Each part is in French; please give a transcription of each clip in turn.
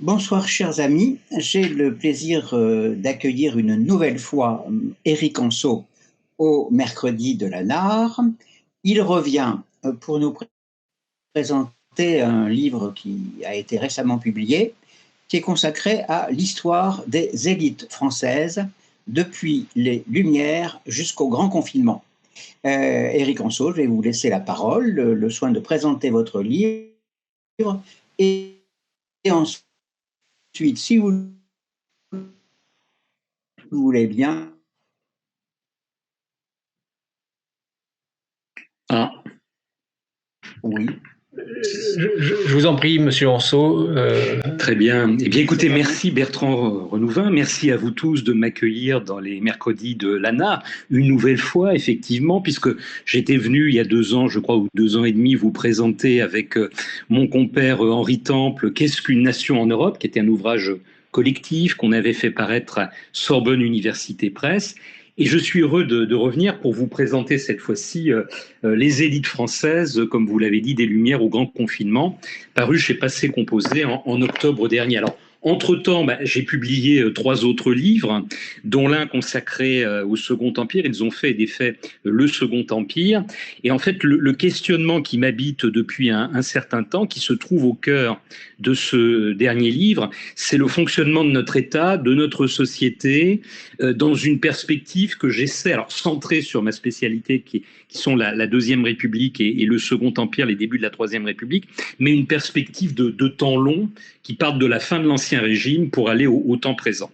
Bonsoir chers amis, j'ai le plaisir d'accueillir une nouvelle fois Éric Anceau au mercredi de la NAR. Il revient pour nous présenter un livre qui a été récemment publié, qui est consacré à l'histoire des élites françaises depuis les Lumières jusqu'au grand confinement. Éric Anceau, je vais vous laisser la parole, le soin de présenter votre livre et ensuite, si vous voulez bien. Ah. Oui. Je vous en prie, Monsieur Anceau. Très bien. Eh bien, écoutez, merci Bertrand Renouvin. Merci à vous tous de m'accueillir dans les mercredis de l'ANA, une nouvelle fois, effectivement, puisque j'étais venu il y a 2 ans, je crois, ou 2 ans et demi, vous présenter avec mon compère Henri Temple, Qu'est-ce qu'une nation en Europe, qui était un ouvrage collectif qu'on avait fait paraître à Sorbonne Université Presse. Et je suis heureux de revenir pour vous présenter cette fois-ci les élites françaises, comme vous l'avez dit, des Lumières au grand confinement, paru chez Passé Composé en octobre dernier. Alors, entre-temps, j'ai publié 3 autres livres, dont l'un consacré au Second Empire. Ils ont fait et défait le Second Empire. Et en fait, le questionnement qui m'habite depuis un certain temps, qui se trouve au cœur de ce dernier livre, c'est le fonctionnement de notre État, de notre société, dans une perspective que j'essaie, alors centrée sur ma spécialité qui sont la Deuxième République et le Second Empire, les débuts de la Troisième République, mais une perspective de temps long qui part de la fin de l'Ancien Régime pour aller au temps présent.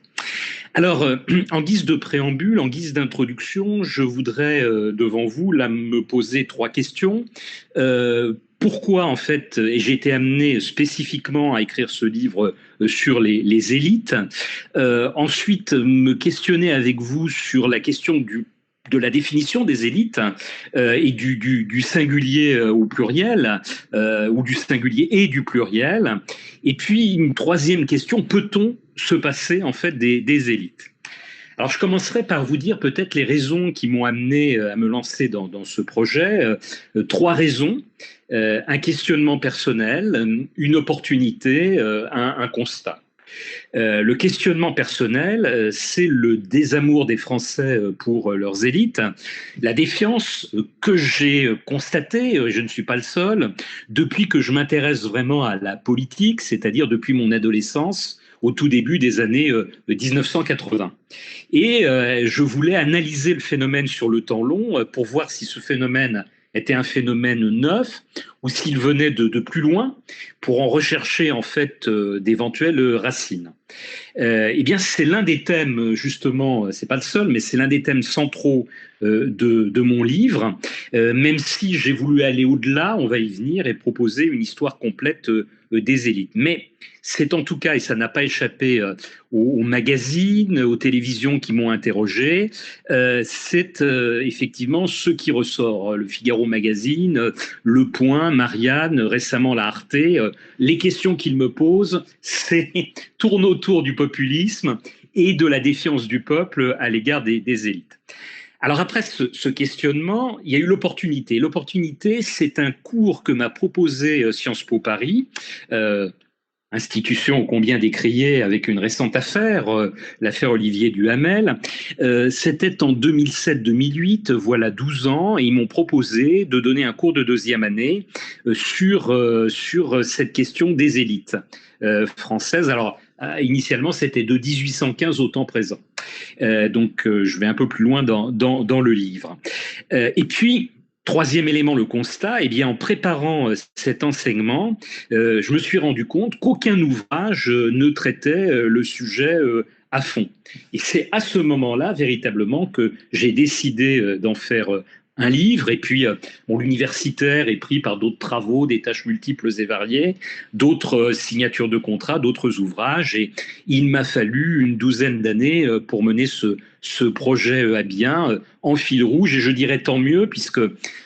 Alors, en guise de préambule, en guise d'introduction, je voudrais devant vous là me poser 3 questions. Pourquoi, en fait, et j'ai été amené spécifiquement à écrire ce livre sur les élites. Ensuite, me questionner avec vous sur la question de la définition des élites et du singulier au pluriel, ou du singulier et du pluriel. Et puis, une 3e question, peut-on se passer, en fait, des élites ? Alors, je commencerai par vous dire peut-être les raisons qui m'ont amené à me lancer dans ce projet. 3 raisons. Un questionnement personnel, une opportunité, un constat. Le questionnement personnel, c'est le désamour des Français pour leurs élites, la défiance que j'ai constatée, je ne suis pas le seul, depuis que je m'intéresse vraiment à la politique, c'est-à-dire depuis mon adolescence, au tout début des années 1980. Et je voulais analyser le phénomène sur le temps long pour voir si ce phénomène était un phénomène neuf ou s'il venait de plus loin pour en rechercher en fait d'éventuelles racines. Eh bien, c'est l'un des thèmes, justement, c'est pas le seul, mais c'est l'un des thèmes centraux de mon livre, même si j'ai voulu aller au-delà, on va y venir, et proposer une histoire complète des élites. Mais c'est en tout cas, et ça n'a pas échappé aux magazines, aux télévisions qui m'ont interrogé, c'est effectivement ce qui ressort. Le Figaro Magazine, Le Point, Marianne, récemment la Arte, les questions qu'ils me posent, tournent autour du populisme et de la défiance du peuple à l'égard des élites. Alors après ce questionnement, il y a eu l'opportunité. L'opportunité, c'est un cours que m'a proposé Sciences Po Paris, institution ô combien décriée avec une récente affaire, l'affaire Olivier Duhamel. C'était en 2007-2008, voilà 12 ans, et ils m'ont proposé de donner un cours de 2e année sur cette question des élites françaises. Alors, initialement, c'était de 1815 au temps présent. Donc, je vais un peu plus loin dans le livre. Et puis, 3e élément, le constat, eh bien, en préparant cet enseignement, je me suis rendu compte qu'aucun ouvrage ne traitait le sujet à fond. Et c'est à ce moment-là, véritablement, que j'ai décidé d'en faire un livre, et puis l'universitaire est pris par d'autres travaux, des tâches multiples et variées, d'autres signatures de contrats, d'autres ouvrages, et il m'a fallu une 12aine d'années pour mener ce projet à bien, en fil rouge, et je dirais tant mieux, puisque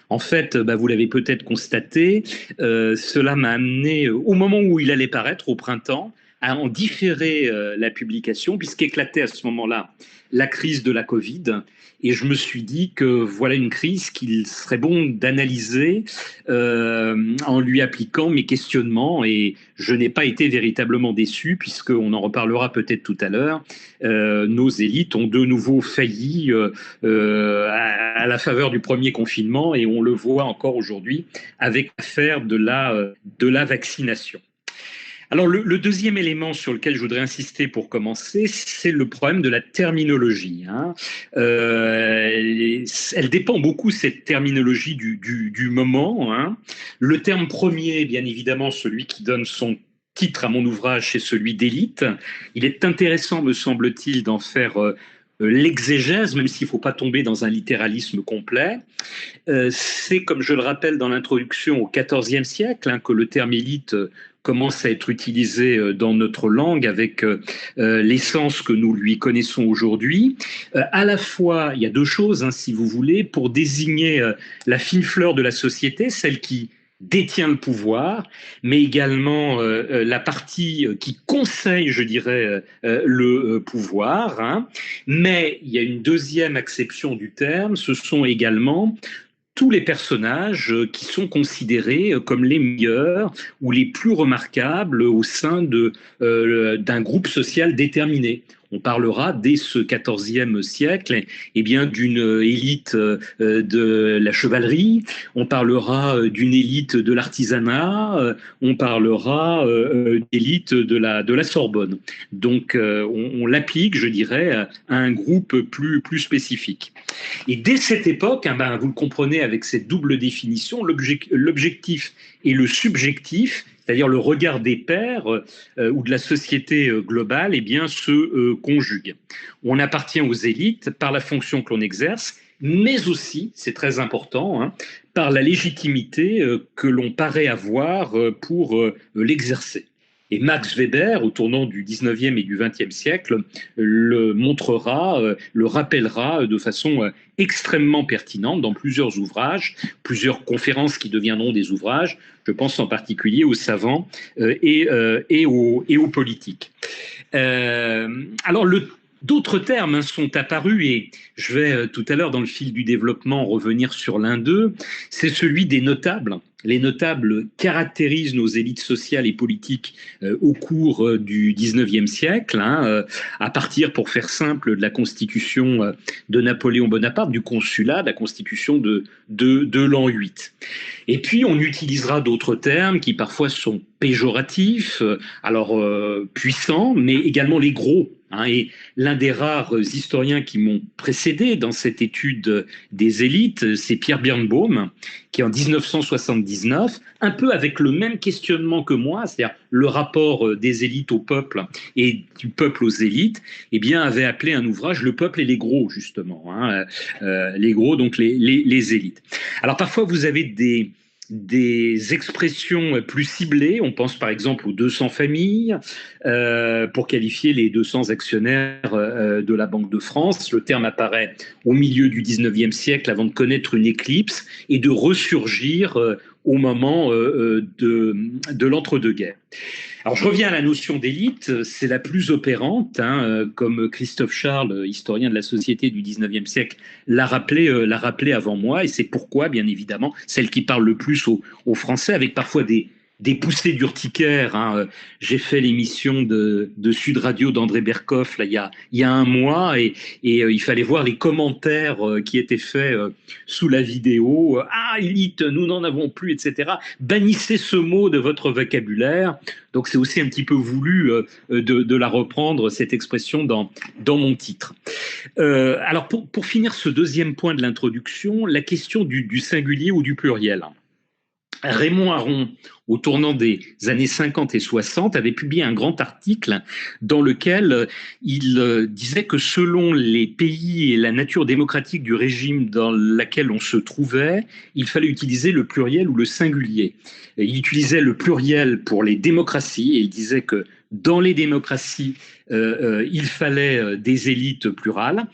en fait, vous l'avez peut-être constaté, cela m'a amené, au moment où il allait paraître, au printemps, à en différer la publication, puisqu'éclatait à ce moment-là la crise de la Covid. Et je me suis dit que voilà une crise qu'il serait bon d'analyser en lui appliquant mes questionnements. Et je n'ai pas été véritablement déçu, puisqu'on en reparlera peut-être tout à l'heure. Nos élites ont de nouveau failli à la faveur du premier confinement, et on le voit encore aujourd'hui avec l'affaire de la vaccination. Alors le deuxième élément sur lequel je voudrais insister pour commencer, c'est le problème de la terminologie. Elle dépend beaucoup, cette terminologie, du moment. Le terme premier, bien évidemment, celui qui donne son titre à mon ouvrage, c'est celui d'élite. Il est intéressant, me semble-t-il, d'en faire l'exégèse, même s'il ne faut pas tomber dans un littéralisme complet. C'est, comme je le rappelle dans l'introduction, au XIVe siècle que le terme élite commence à être utilisé dans notre langue avec l'essence que nous lui connaissons aujourd'hui. À la fois, il y a deux choses, si vous voulez, pour désigner la fine fleur de la société, celle qui détient le pouvoir, mais également la partie qui conseille, je dirais, le pouvoir. Mais il y a une deuxième acception du terme, ce sont également tous les personnages qui sont considérés comme les meilleurs ou les plus remarquables au sein d'un groupe social déterminé. On parlera dès ce XIVe siècle d'une élite de la chevalerie, on parlera d'une élite de l'artisanat, on parlera d'élite de la Sorbonne. Donc on l'applique, je dirais, à un groupe plus spécifique. Et dès cette époque, vous le comprenez avec cette double définition, l'objectif et le subjectif, c'est-à-dire le regard des pairs ou de la société globale, se conjuguent. On appartient aux élites par la fonction que l'on exerce, mais aussi, c'est très important, par la légitimité que l'on paraît avoir pour l'exercer. Et Max Weber, au tournant du 19e et du 20e siècle, le montrera, le rappellera de façon extrêmement pertinente dans plusieurs ouvrages, plusieurs conférences qui deviendront des ouvrages. Je pense en particulier aux savants et aux politiques. Alors, d'autres termes sont apparus, et je vais tout à l'heure, dans le fil du développement, revenir sur l'un d'eux. C'est celui des notables. Les notables caractérisent nos élites sociales et politiques au cours du XIXe siècle, à partir, pour faire simple, de la constitution de Napoléon Bonaparte, du consulat, de la constitution de l'an 8. Et puis, on utilisera d'autres termes qui parfois sont péjoratifs, puissants, mais également les gros. Et l'un des rares historiens qui m'ont précédé dans cette étude des élites, c'est Pierre Birnbaum, qui en 1979, un peu avec le même questionnement que moi, c'est-à-dire le rapport des élites au peuple et du peuple aux élites, avait appelé un ouvrage « Le peuple et les gros », justement. Les gros, donc les élites. Alors parfois, vous avez des expressions plus ciblées. On pense par exemple aux 200 familles pour qualifier les 200 actionnaires de la Banque de France. Le terme apparaît au milieu du 19e siècle avant de connaître une éclipse et de ressurgir au moment de l'entre-deux-guerres. Alors, je reviens à la notion d'élite, c'est la plus opérante, comme Christophe Charles, historien de la société du 19e siècle, l'a rappelé avant moi, et c'est pourquoi, bien évidemment, celle qui parle le plus aux Français, avec parfois des poussées d'urticaire. J'ai fait l'émission de Sud Radio d'André Berkoff il y a un mois, et il fallait voir les commentaires qui étaient faits sous la vidéo. « Ah, élite, nous n'en avons plus, etc. Bannissez ce mot de votre vocabulaire. » Donc c'est aussi un petit peu voulu de la reprendre, cette expression, dans mon titre. Alors pour finir ce deuxième point de l'introduction, la question du singulier ou du pluriel. Raymond Aron, au tournant des années 50 et 60, avait publié un grand article dans lequel il disait que selon les pays et la nature démocratique du régime dans lequel on se trouvait, il fallait utiliser le pluriel ou le singulier. Il utilisait le pluriel pour les démocraties, et il disait que dans les démocraties, il fallait des élites plurales.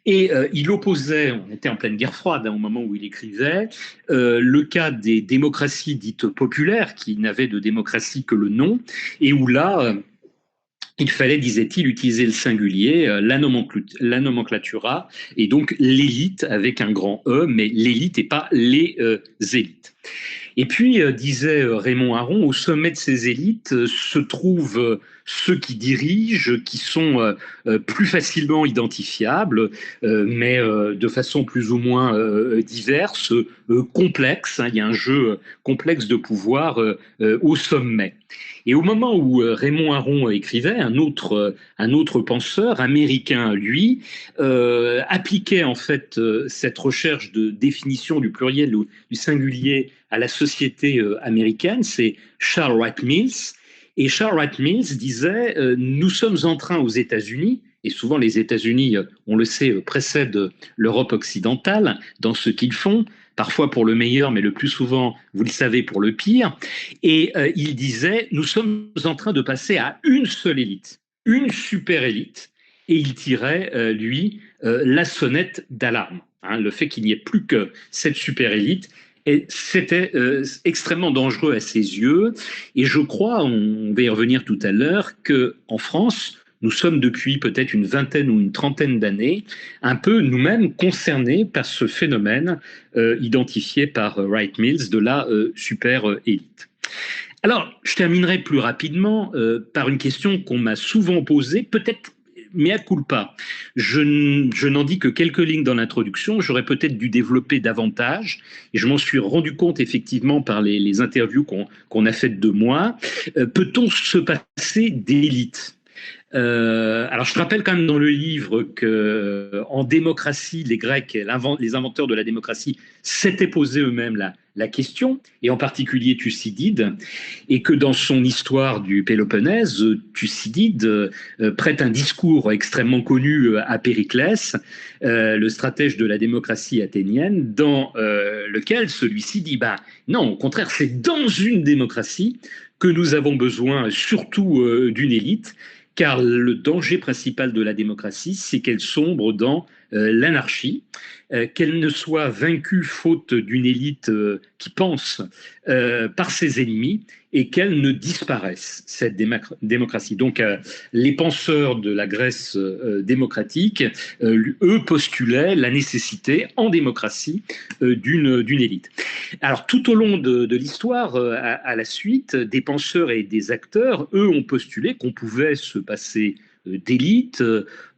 Et il opposait, on était en pleine guerre froide au moment où il écrivait, le cas des démocraties dites populaires, qui n'avaient de démocratie que le nom, et où là, il fallait, disait-il, utiliser le singulier, la nomenclatura, et donc l'élite avec un grand E, mais l'élite et pas les élites. Et puis, disait Raymond Aron, au sommet de ces élites se trouvent ceux qui dirigent, qui sont plus facilement identifiables, mais de façon plus ou moins diverse, complexe. Hein, il y a un jeu complexe de pouvoir au sommet. Et au moment où Raymond Aron écrivait, un autre penseur américain, lui, appliquait en fait cette recherche de définition du pluriel ou du singulier à la société américaine, c'est Charles Wright Mills. Et Charles Wright Mills disait nous sommes en train aux États-Unis, et souvent les États-Unis, on le sait, précèdent l'Europe occidentale dans ce qu'ils font, parfois pour le meilleur, mais le plus souvent, vous le savez, pour le pire. Et il disait nous sommes en train de passer à une seule élite, une super élite. Et il tirait, lui, la sonnette d'alarme. Hein, le fait qu'il n'y ait plus que cette super élite. Et c'était extrêmement dangereux à ses yeux. Et je crois, on va y revenir tout à l'heure, qu'en France, nous sommes depuis peut-être une vingtaine ou une trentaine d'années un peu nous-mêmes concernés par ce phénomène identifié par Wright Mills de la super élite. Alors, je terminerai plus rapidement par une question qu'on m'a souvent posée, peut-être mea culpa. Je n'en dis que quelques lignes dans l'introduction, j'aurais peut-être dû développer davantage, et je m'en suis rendu compte effectivement par les interviews qu'on a faites de moi. Peut-on se passer d'élite ? Alors, je te rappelle quand même dans le livre que, en démocratie, les Grecs, les inventeurs de la démocratie, s'étaient posé eux-mêmes la question, et en particulier Thucydide, et que dans son histoire du Péloponnèse, Thucydide prête un discours extrêmement connu à Périclès, le stratège de la démocratie athénienne, dans lequel celui-ci dit non, au contraire, c'est dans une démocratie que nous avons besoin surtout d'une élite, car le danger principal de la démocratie, c'est qu'elle sombre dans l'anarchie, qu'elle ne soit vaincue faute d'une élite qui pense par ses ennemis et qu'elle ne disparaisse, cette démocratie. Donc les penseurs de la Grèce démocratique, eux postulaient la nécessité en démocratie d'une élite. Alors tout au long de l'histoire, à la suite, des penseurs et des acteurs, eux ont postulé qu'on pouvait se passer d'élite.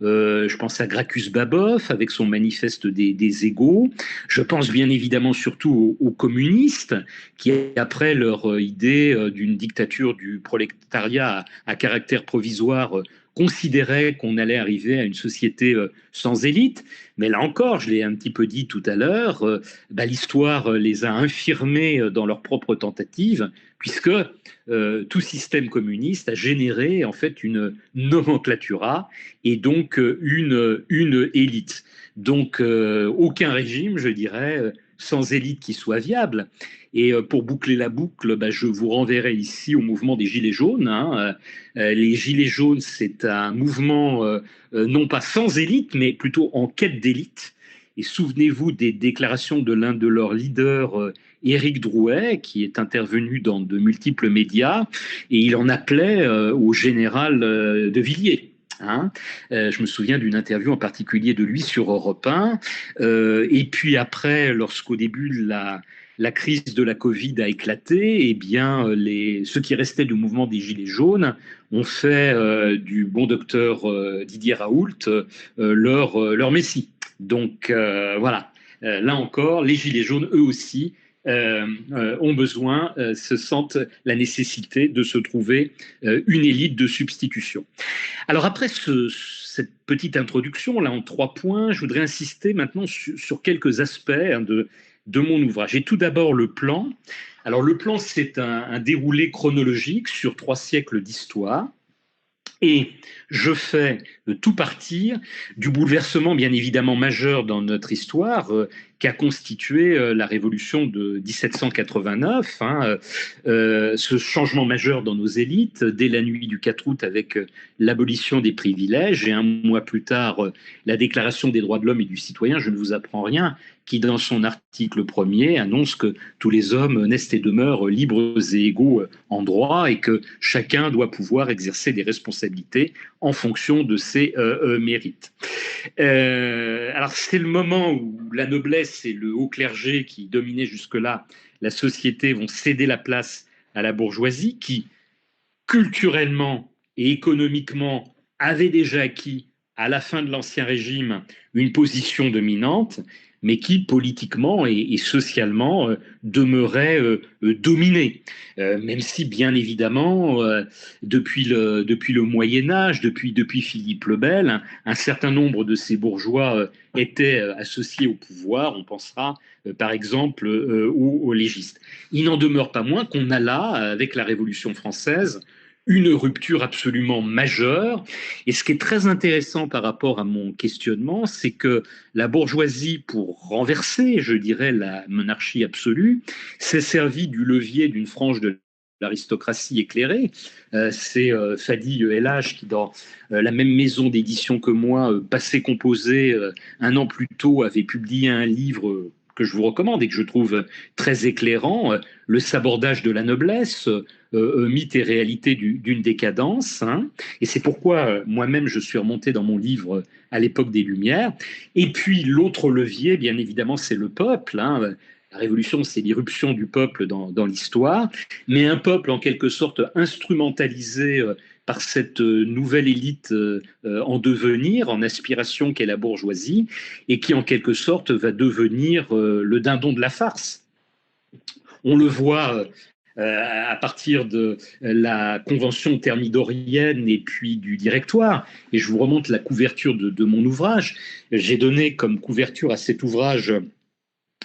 Je pense à Gracchus Babeuf avec son manifeste des égaux. Je pense bien évidemment surtout aux communistes qui, après leur idée d'une dictature du prolétariat à caractère provisoire, considéraient qu'on allait arriver à une société sans élite. Mais là encore, je l'ai un petit peu dit tout à l'heure, l'histoire les a infirmés dans leur propre tentative, puisque tout système communiste a généré en fait une nomenclatura et donc une élite. Donc aucun régime, je dirais, sans élite qui soit viable. Et pour boucler la boucle, je vous renverrai ici au mouvement des Gilets jaunes. Hein. Les Gilets jaunes, c'est un mouvement non pas sans élite, mais plutôt en quête d'élite. Et souvenez-vous des déclarations de l'un de leurs leaders, Éric Drouet, qui est intervenu dans de multiples médias, et il en appelait au général de Villiers. Hein. Je me souviens d'une interview en particulier de lui sur Europe 1. Et puis après, lorsqu'au début la crise de la Covid a éclaté, eh bien, ceux qui restaient du mouvement des Gilets jaunes ont fait du bon docteur Didier Raoult leur messie. Donc voilà, là encore, les Gilets jaunes, eux aussi, ont besoin, se sentent la nécessité de se trouver une élite de substitution. Alors après cette petite introduction, là en 3 points, je voudrais insister maintenant sur quelques aspects de mon ouvrage. Et tout d'abord le plan. Alors le plan, c'est un déroulé chronologique sur 3 siècles d'histoire. Et je fais tout partir du bouleversement bien évidemment majeur dans notre histoire qu'a constitué la révolution de 1789, ce changement majeur dans nos élites, dès la nuit du 4 août avec l'abolition des privilèges et un mois plus tard la déclaration des droits de l'homme et du citoyen, je ne vous apprends rien, qui dans son article premier annonce que tous les hommes naissent et demeurent libres et égaux en droit et que chacun doit pouvoir exercer des responsabilités en fonction de ses mérites. Alors c'est le moment où la noblesse et le haut clergé qui dominaient jusque-là la société vont céder la place à la bourgeoisie qui, culturellement et économiquement, avait déjà acquis à la fin de l'Ancien Régime une position dominante, mais qui politiquement et socialement demeurait dominée. Même si, bien évidemment, depuis le Moyen-Âge, depuis Philippe le Bel, un certain nombre de ces bourgeois étaient associés au pouvoir. On pensera, par exemple, aux légistes. Il n'en demeure pas moins qu'on a là, avec la Révolution française, une rupture absolument majeure. Et ce qui est très intéressant par rapport à mon questionnement, c'est que la bourgeoisie, pour renverser, je dirais, la monarchie absolue, s'est servie du levier d'une frange de l'aristocratie éclairée. C'est Fadi El-Haj qui, dans la même maison d'édition que moi, Passé Composé, un an plus tôt, avait publié un livre que je vous recommande et que je trouve très éclairant, Le sabordage de la noblesse, mythe et réalité d'une décadence. Et c'est pourquoi moi-même je suis remonté dans mon livre à l'époque des Lumières. Et puis l'autre levier, bien évidemment, c'est le peuple. La révolution, c'est l'irruption du peuple dans l'histoire, mais un peuple en quelque sorte instrumentalisé par cette nouvelle élite en devenir, en aspiration qu'est la bourgeoisie, et qui en quelque sorte va devenir le dindon de la farce. On le voit à partir de la convention thermidorienne et puis du directoire. Et je vous remonte la couverture de mon ouvrage. J'ai donné comme couverture à cet ouvrage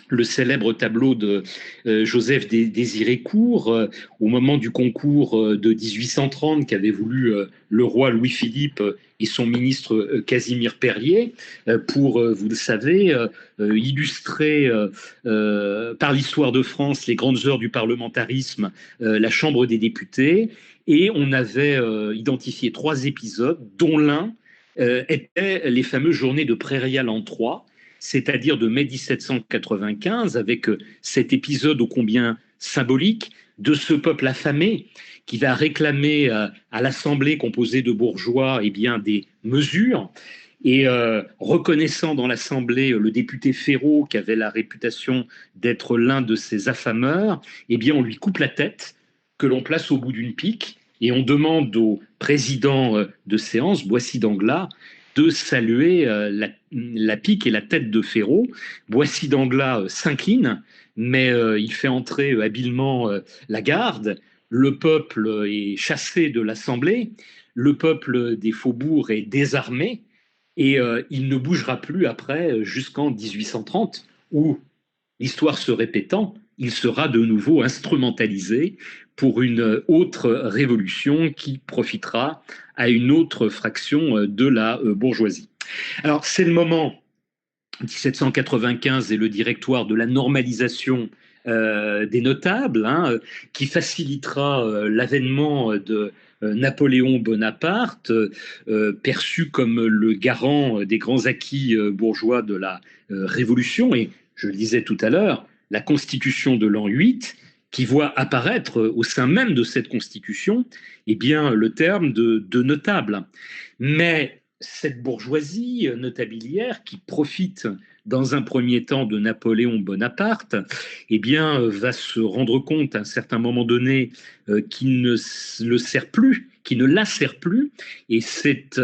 le célèbre tableau de Joseph Désiré Court au moment du concours de 1830 qu'avait voulu le roi Louis-Philippe et son ministre Casimir Perier pour, vous le savez, illustrer par l'histoire de France les grandes heures du parlementarisme, la Chambre des députés. Et on avait identifié 3 épisodes, dont l'un était les fameuses journées de Prairial en Troyes, c'est-à-dire de mai 1795, avec cet épisode ô combien symbolique de ce peuple affamé qui va réclamer à l'Assemblée composée de bourgeois des mesures, et reconnaissant dans l'Assemblée le député Ferraud, qui avait la réputation d'être l'un de ces affameurs, on lui coupe la tête, que l'on place au bout d'une pique, et on demande au président de séance, Boissy d'Anglas, de saluer la pique et la tête de Ferraud. Boissy d'Anglas s'incline, mais il fait entrer habilement la garde. Le peuple est chassé de l'Assemblée, le peuple des faubourgs est désarmé, et il ne bougera plus après jusqu'en 1830, où, l'histoire se répétant, il sera de nouveau instrumentalisé pour une autre révolution qui profitera à une autre fraction de la bourgeoisie. Alors, c'est le moment, 1795 et le directoire de la normalisation des notables, qui facilitera l'avènement de Napoléon Bonaparte, perçu comme le garant des grands acquis bourgeois de la Révolution. Et je le disais tout à l'heure, la Constitution de l'an 8, qui voit apparaître au sein même de cette Constitution le terme de notable. Mais cette bourgeoisie notabilière qui profite dans un premier temps de Napoléon Bonaparte, va se rendre compte à un certain moment donné qu'il ne le sert plus, qui ne la sert plus, et c'est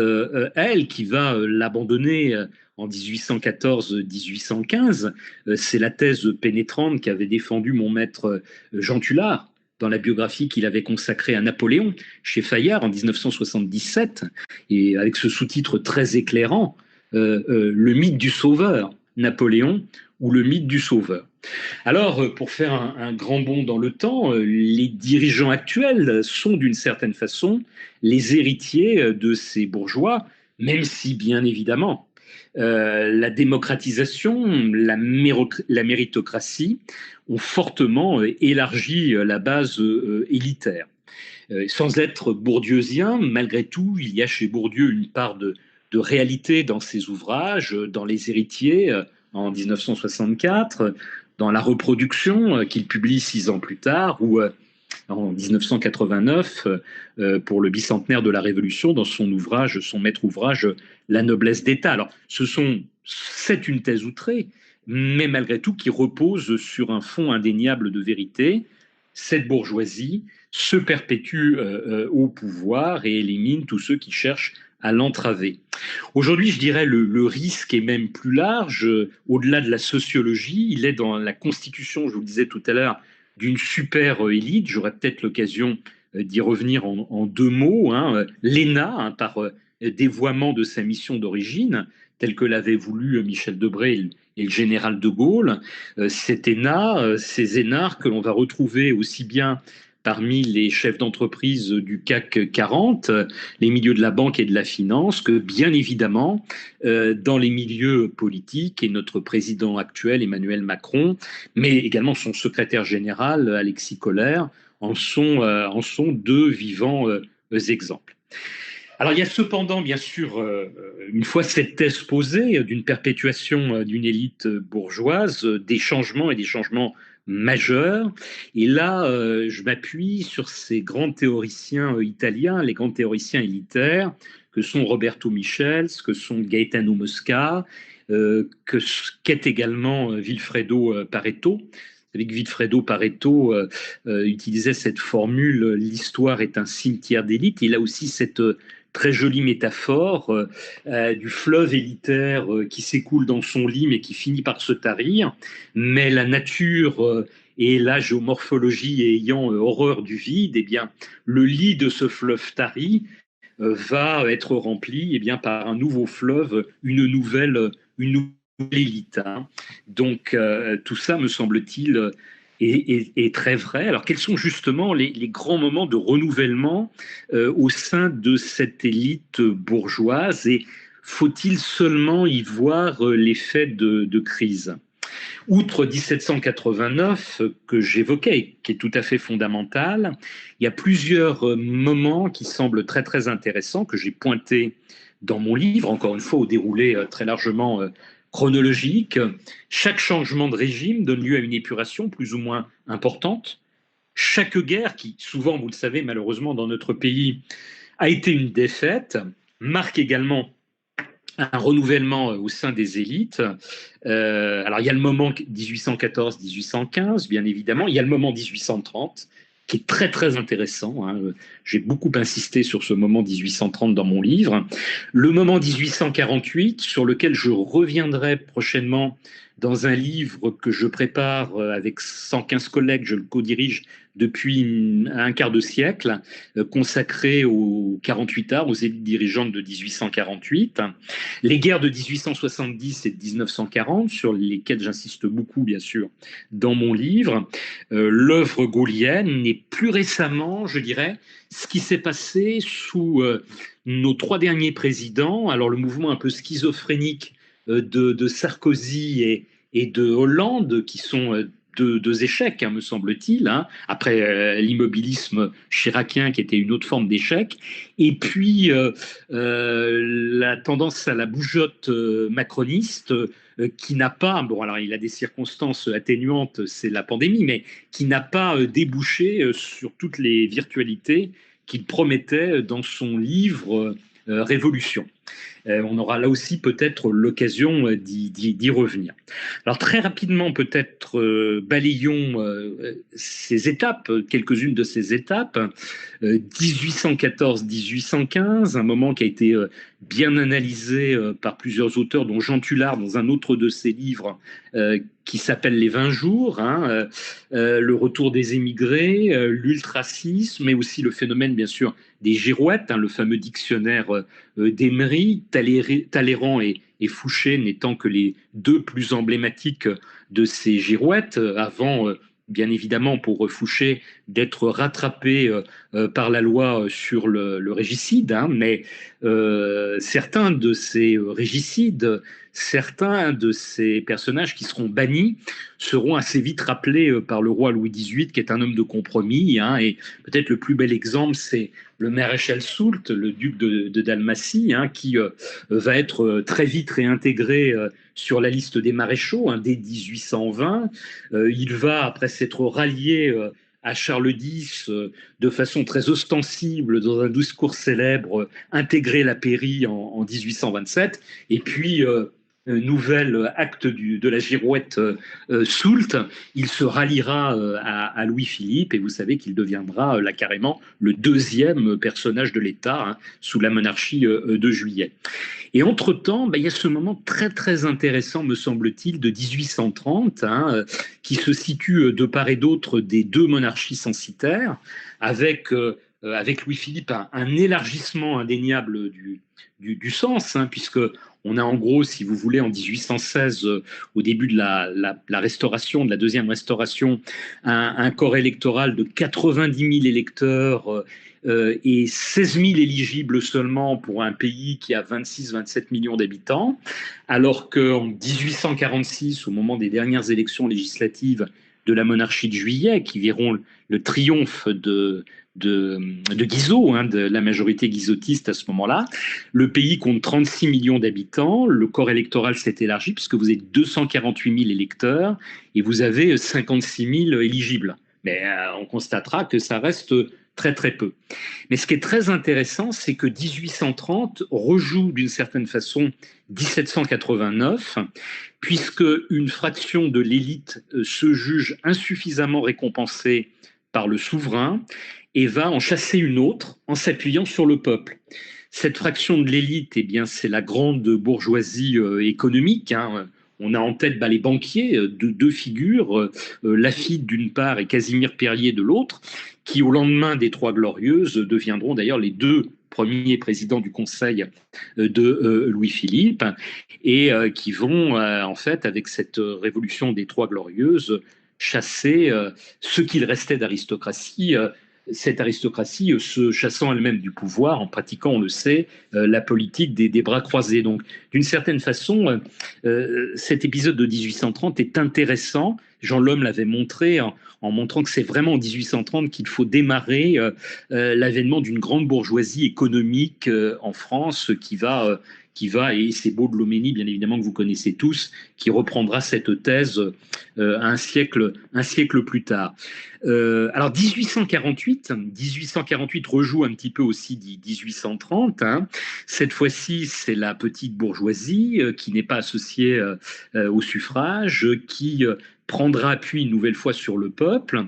elle qui va l'abandonner en 1814-1815. C'est la thèse pénétrante qu'avait défendue mon maître Jean Tullard dans la biographie qu'il avait consacrée à Napoléon chez Fayard en 1977, et avec ce sous-titre très éclairant, le mythe du sauveur, Napoléon, ou le mythe du sauveur. Alors, pour faire un grand bond dans le temps, les dirigeants actuels sont d'une certaine façon les héritiers de ces bourgeois, même si, bien évidemment, la démocratisation, la méritocratie ont fortement élargi la base élitaire. Sans être bourdieusien, malgré tout, il y a chez Bourdieu une part de réalité dans ses ouvrages, dans Les Héritiers en 1964, dans La Reproduction qu'il publie 6 ans plus tard, ou en 1989 pour le bicentenaire de la Révolution dans son maître ouvrage La noblesse d'État. Alors, c'est une thèse outrée, mais malgré tout qui repose sur un fond indéniable de vérité. Cette bourgeoisie se perpétue au pouvoir et élimine tous ceux qui cherchent à l'entraver. Aujourd'hui, je dirais le risque est même plus large, au-delà de la sociologie, il est dans la constitution, je vous le disais tout à l'heure, d'une super élite. J'aurai peut-être l'occasion d'y revenir en 2 mots. L'ENA, par dévoiement de sa mission d'origine, telle que l'avait voulu Michel Debré et le général de Gaulle. Cet ENA, ces énarques que l'on va retrouver aussi bien parmi les chefs d'entreprise du CAC 40, les milieux de la banque et de la finance, que bien évidemment dans les milieux politiques, et notre président actuel, Emmanuel Macron, mais également son secrétaire général, Alexis Kohler, en sont 2 vivants exemples. Alors il y a cependant, bien sûr, une fois cette thèse posée d'une perpétuation d'une élite bourgeoise, des changements et des changements majeurs. Et là, je m'appuie sur ces grands théoriciens italiens, les grands théoriciens élitaires, que sont Roberto Michels, que sont Gaetano Mosca, qu'est également Vilfredo Pareto. Vous savez que Vilfredo Pareto utilisait cette formule « l'histoire est un cimetière d'élite ». Il a aussi cette très jolie métaphore du fleuve élitaire qui s'écoule dans son lit mais qui finit par se tarir. Mais la nature et la géomorphologie ayant horreur du vide, eh bien, le lit de ce fleuve tari va être rempli par un nouveau fleuve, une nouvelle élite. Donc tout ça, me semble-t-il, est très vrai. Alors, quels sont justement les grands moments de renouvellement au sein de cette élite bourgeoise et faut-il seulement y voir l'effet de crise? Outre 1789 que j'évoquais et qui est tout à fait fondamental, il y a plusieurs moments qui semblent très très intéressants que j'ai pointés dans mon livre, encore une fois au déroulé très largement chronologique. Chaque changement de régime donne lieu à une épuration plus ou moins importante. Chaque guerre, qui souvent, vous le savez, malheureusement dans notre pays, a été une défaite, marque également un renouvellement au sein des élites. Alors, il y a le moment 1814-1815, bien évidemment. Il y a le moment 1830, qui est très, très intéressant. J'ai beaucoup insisté sur ce moment 1830 dans mon livre. Le moment 1848, sur lequel je reviendrai prochainement dans un livre que je prépare avec 115 collègues, je le co-dirige depuis un quart de siècle, consacré aux 48 arts, aux élites dirigeantes de 1848. Les guerres de 1870 et de 1940, sur lesquelles j'insiste beaucoup, bien sûr, dans mon livre. L'œuvre gaullienne, et plus récemment, je dirais, ce qui s'est passé sous nos 3 derniers présidents. Alors, le mouvement un peu schizophrénique de Sarkozy et de Hollande, qui sont deux échecs, me semble-t-il, après l'immobilisme chiracien qui était une autre forme d'échec, et puis la tendance à la bougeotte macroniste qui n'a pas, bon alors il a des circonstances atténuantes, c'est la pandémie, mais qui n'a pas débouché sur toutes les virtualités qu'il promettait dans son livre Révolution. On aura là aussi peut-être l'occasion d'y revenir. Alors très rapidement, peut-être balayons ces étapes, quelques-unes de ces étapes. 1814-1815, un moment qui a été bien analysé par plusieurs auteurs, dont Jean Tullard dans un autre de ses livres qui s'appelle Les 20 jours, le retour des émigrés, l'ultracisme, mais aussi le phénomène bien sûr des girouettes, le fameux dictionnaire d'Emery, Talleyrand et Fouché n'étant que les 2 plus emblématiques de ces girouettes, avant bien évidemment pour Fouché d'être rattrapé par la loi sur le régicide, hein, mais certains de ces régicides, certains de ces personnages qui seront bannis seront assez vite rappelés par le roi Louis XVIII, qui est un homme de compromis, hein, et peut-être le plus bel exemple, c'est le maréchal Soult, le duc de Dalmatie, hein, qui va être très vite réintégré sur la liste des maréchaux, hein, dès 1820. Il va, après s'être rallié à Charles X de façon très ostensible dans un discours célèbre, intégrer la pairie en 1827, et puis nouvel acte de la girouette Soult, il se ralliera à Louis-Philippe, et vous savez qu'il deviendra là carrément le deuxième personnage de l'État, hein, sous la monarchie de Juillet. Et entre-temps, il y a ce moment très très intéressant, me semble-t-il, de 1830, hein, qui se situe de part et d'autre des deux monarchies censitaires, avec Louis-Philippe un élargissement indéniable du sens, hein, puisque on a en gros, si vous voulez, en 1816, au début de la restauration, de la deuxième restauration, un corps électoral de 90 000 électeurs et 16 000 éligibles seulement pour un pays qui a 26-27 millions d'habitants, alors qu'en 1846, au moment des dernières élections législatives de la monarchie de Juillet, qui verront le triomphe de Guizot, hein, de la majorité guizotiste à ce moment-là. Le pays compte 36 millions d'habitants, le corps électoral s'est élargi puisque vous êtes 248 000 électeurs et vous avez 56 000 éligibles. Mais on constatera que ça reste très très peu. Mais ce qui est très intéressant, c'est que 1830 rejoue d'une certaine façon 1789, puisque une fraction de l'élite se juge insuffisamment récompensée par le souverain et va en chasser une autre en s'appuyant sur le peuple. Cette fraction de l'élite, eh bien, c'est la grande bourgeoisie économique, hein. On a en tête les banquiers, deux figures, Laffitte d'une part et Casimir Perier de l'autre, qui au lendemain des Trois Glorieuses deviendront d'ailleurs les deux premiers présidents du Conseil de Louis-Philippe, et qui vont en fait, avec cette révolution des Trois Glorieuses, chasser ce qu'il restait d'aristocratie, cette aristocratie se chassant elle-même du pouvoir en pratiquant, on le sait, la politique des bras croisés. Donc, d'une certaine façon, cet épisode de 1830 est intéressant. Jean Lhomme l'avait montré en montrant que c'est vraiment en 1830 qu'il faut démarrer l'avènement d'une grande bourgeoisie économique en France et c'est Baud-Bloménie, bien évidemment, que vous connaissez tous, qui reprendra cette thèse un siècle plus tard. Alors 1848 rejoue un petit peu aussi 1830. Hein. Cette fois-ci, c'est la petite bourgeoisie qui n'est pas associée au suffrage, qui prendra appui une nouvelle fois sur le peuple,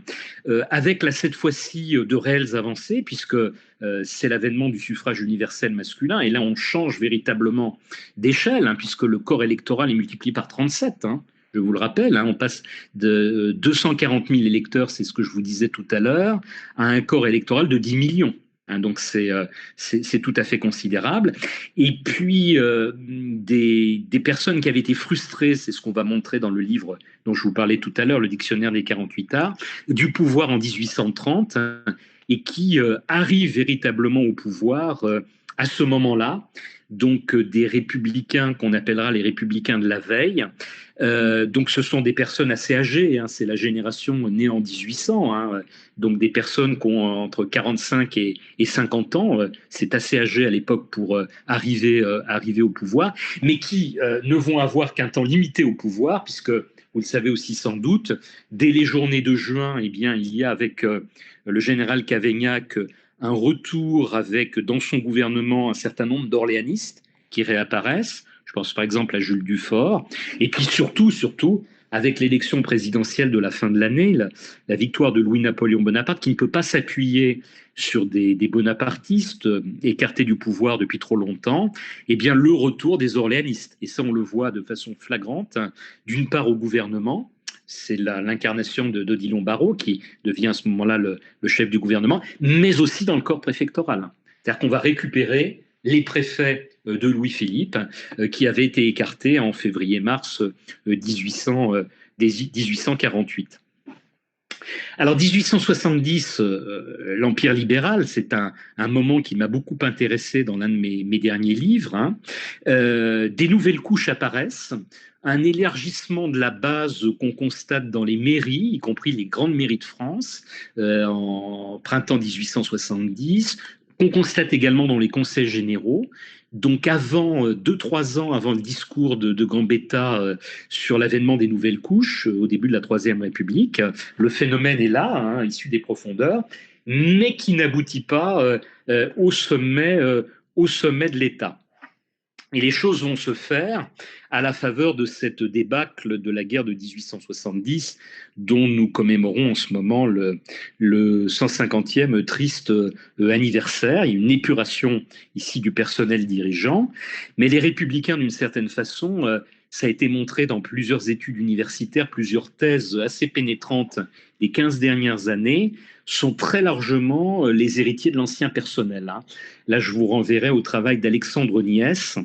avec cette fois-ci de réelles avancées, puisque c'est l'avènement du suffrage universel masculin, et là on change véritablement d'échelle, hein, puisque le corps électoral est multiplié par 37, hein. Je vous le rappelle, hein, on passe de 240 000 électeurs, c'est ce que je vous disais tout à l'heure, à un corps électoral de 10 millions. Hein, donc c'est tout à fait considérable. Et puis des personnes qui avaient été frustrées, c'est ce qu'on va montrer dans le livre dont je vous parlais tout à l'heure, le dictionnaire des 48 arts, du pouvoir en 1830, hein, et qui arrivent véritablement au pouvoir à ce moment-là. Donc des républicains qu'on appellera les républicains de la veille. Donc ce sont des personnes assez âgées, hein, c'est la génération née en 1800, hein, donc des personnes qui ont entre 45 et 50 ans, c'est assez âgé à l'époque pour arriver au pouvoir, mais qui ne vont avoir qu'un temps limité au pouvoir, puisque vous le savez aussi sans doute, dès les journées de juin, eh bien, il y a avec le général Cavaignac un retour avec dans son gouvernement un certain nombre d'orléanistes qui réapparaissent. Je pense par exemple à Jules Dufort. Et puis surtout, avec l'élection présidentielle de la fin de l'année, la victoire de Louis-Napoléon Bonaparte, qui ne peut pas s'appuyer sur des bonapartistes écartés du pouvoir depuis trop longtemps, eh bien le retour des orléanistes. Et ça, on le voit de façon flagrante, d'une part au gouvernement, c'est l'incarnation d'Odilon Barrot qui devient à ce moment-là le chef du gouvernement, mais aussi dans le corps préfectoral. C'est-à-dire qu'on va récupérer les préfets de Louis-Philippe qui avaient été écartés en février-mars 1848. Alors 1870, l'Empire libéral, c'est un moment qui m'a beaucoup intéressé dans l'un de mes derniers livres. Hein. Des nouvelles couches apparaissent, un élargissement de la base qu'on constate dans les mairies, y compris les grandes mairies de France, en printemps 1870, qu'on constate également dans les conseils généraux. Donc avant, 2-3 ans avant le discours de Gambetta sur l'avènement des nouvelles couches, au début de la Troisième République, le phénomène est là, hein, issu des profondeurs, mais qui n'aboutit pas au sommet de l'État. Et les choses vont se faire à la faveur de cette débâcle de la guerre de 1870, dont nous commémorons en ce moment le 150e triste anniversaire. Il y a une épuration ici du personnel dirigeant, mais les républicains, d'une certaine façon, ça a été montré dans plusieurs études universitaires, plusieurs thèses assez pénétrantes des 15 dernières années, sont très largement les héritiers de l'ancien personnel. Hein. Là, je vous renverrai au travail d'Alexandre Niès,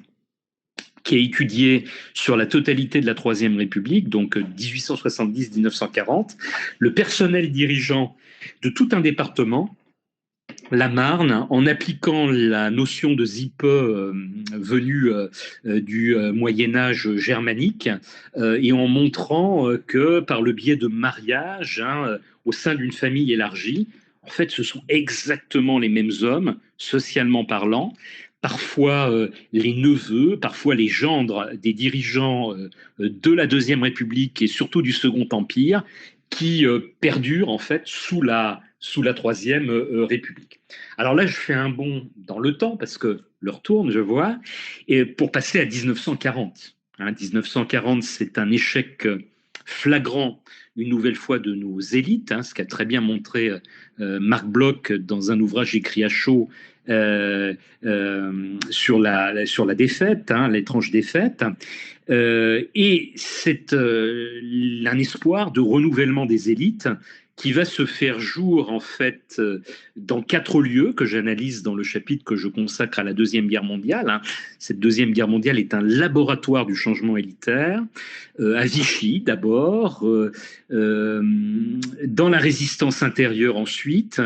qui a étudié sur la totalité de la Troisième République, donc 1870-1940, le personnel dirigeant de tout un département, la Marne, en appliquant la notion de Sippe venue du Moyen-Âge germanique et en montrant que par le biais de mariage au sein d'une famille élargie, en fait, ce sont exactement les mêmes hommes, socialement parlant, parfois les neveux, parfois les gendres des dirigeants de la Deuxième République et surtout du Second Empire, qui perdurent en fait sous la Troisième République. Alors là, je fais un bond dans le temps parce que l'heure tourne, je vois, et pour passer à 1940. Hein, 1940, c'est un échec flagrant, une nouvelle fois, de nos élites, hein, ce qu'a très bien montré Marc Bloch dans un ouvrage écrit à chaud sur la défaite, hein, l'étrange défaite. Et c'est un espoir de renouvellement des élites qui va se faire jour en fait dans 4 lieux que j'analyse dans le chapitre que je consacre à la Deuxième Guerre mondiale. Hein. Cette Deuxième Guerre mondiale est un laboratoire du changement élitaire, à Vichy d'abord, dans la résistance intérieure ensuite,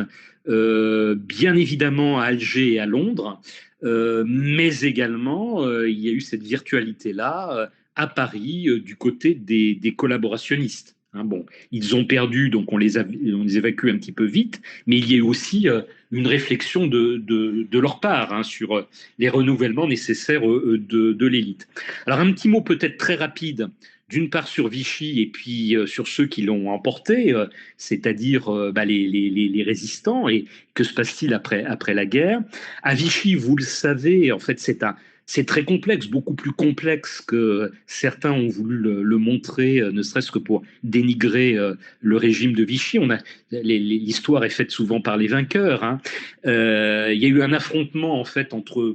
bien évidemment à Alger et à Londres, mais également il y a eu cette virtualité-là à Paris du côté des collaborationnistes. Hein, bon, ils ont perdu, donc on les évacue un petit peu vite, mais il y a eu aussi une réflexion de leur part hein, sur les renouvellements nécessaires de l'élite. Alors un petit mot peut-être très rapide, d'une part sur Vichy et puis sur ceux qui l'ont emporté, c'est-à-dire les résistants, et que se passe-t-il après la guerre. À Vichy, vous le savez, en fait c'est très complexe, beaucoup plus complexe que certains ont voulu le montrer, ne serait-ce que pour dénigrer le régime de Vichy. L'histoire est faite souvent par les vainqueurs. Hein. Il y a eu un affrontement, en fait,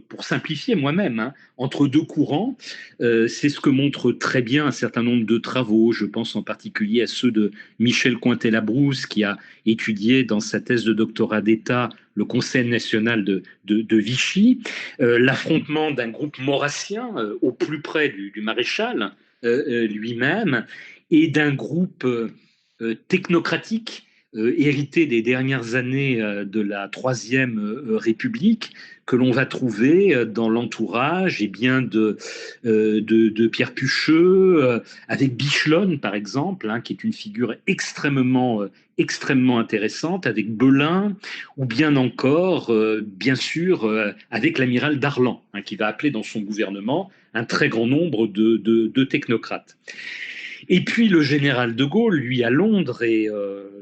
pour simplifier moi-même, hein, entre deux courants. C'est ce que montre très bien un certain nombre de travaux. Je pense en particulier à ceux de Michel Cointet-Labrousse, qui a étudié dans sa thèse de doctorat d'État le Conseil national de Vichy, l'affrontement d'un groupe maurassien au plus près du maréchal lui-même, et d'un groupe technocratique hérité des dernières années de la Troisième République, que l'on va trouver dans l'entourage de Pierre Pucheux, avec Bichelonne par exemple, hein, qui est une figure extrêmement intéressante, avec Belin, ou bien encore, bien sûr, avec l'amiral Darlan, hein, qui va appeler dans son gouvernement un très grand nombre de technocrates. Et puis le général de Gaulle, lui, à Londres, et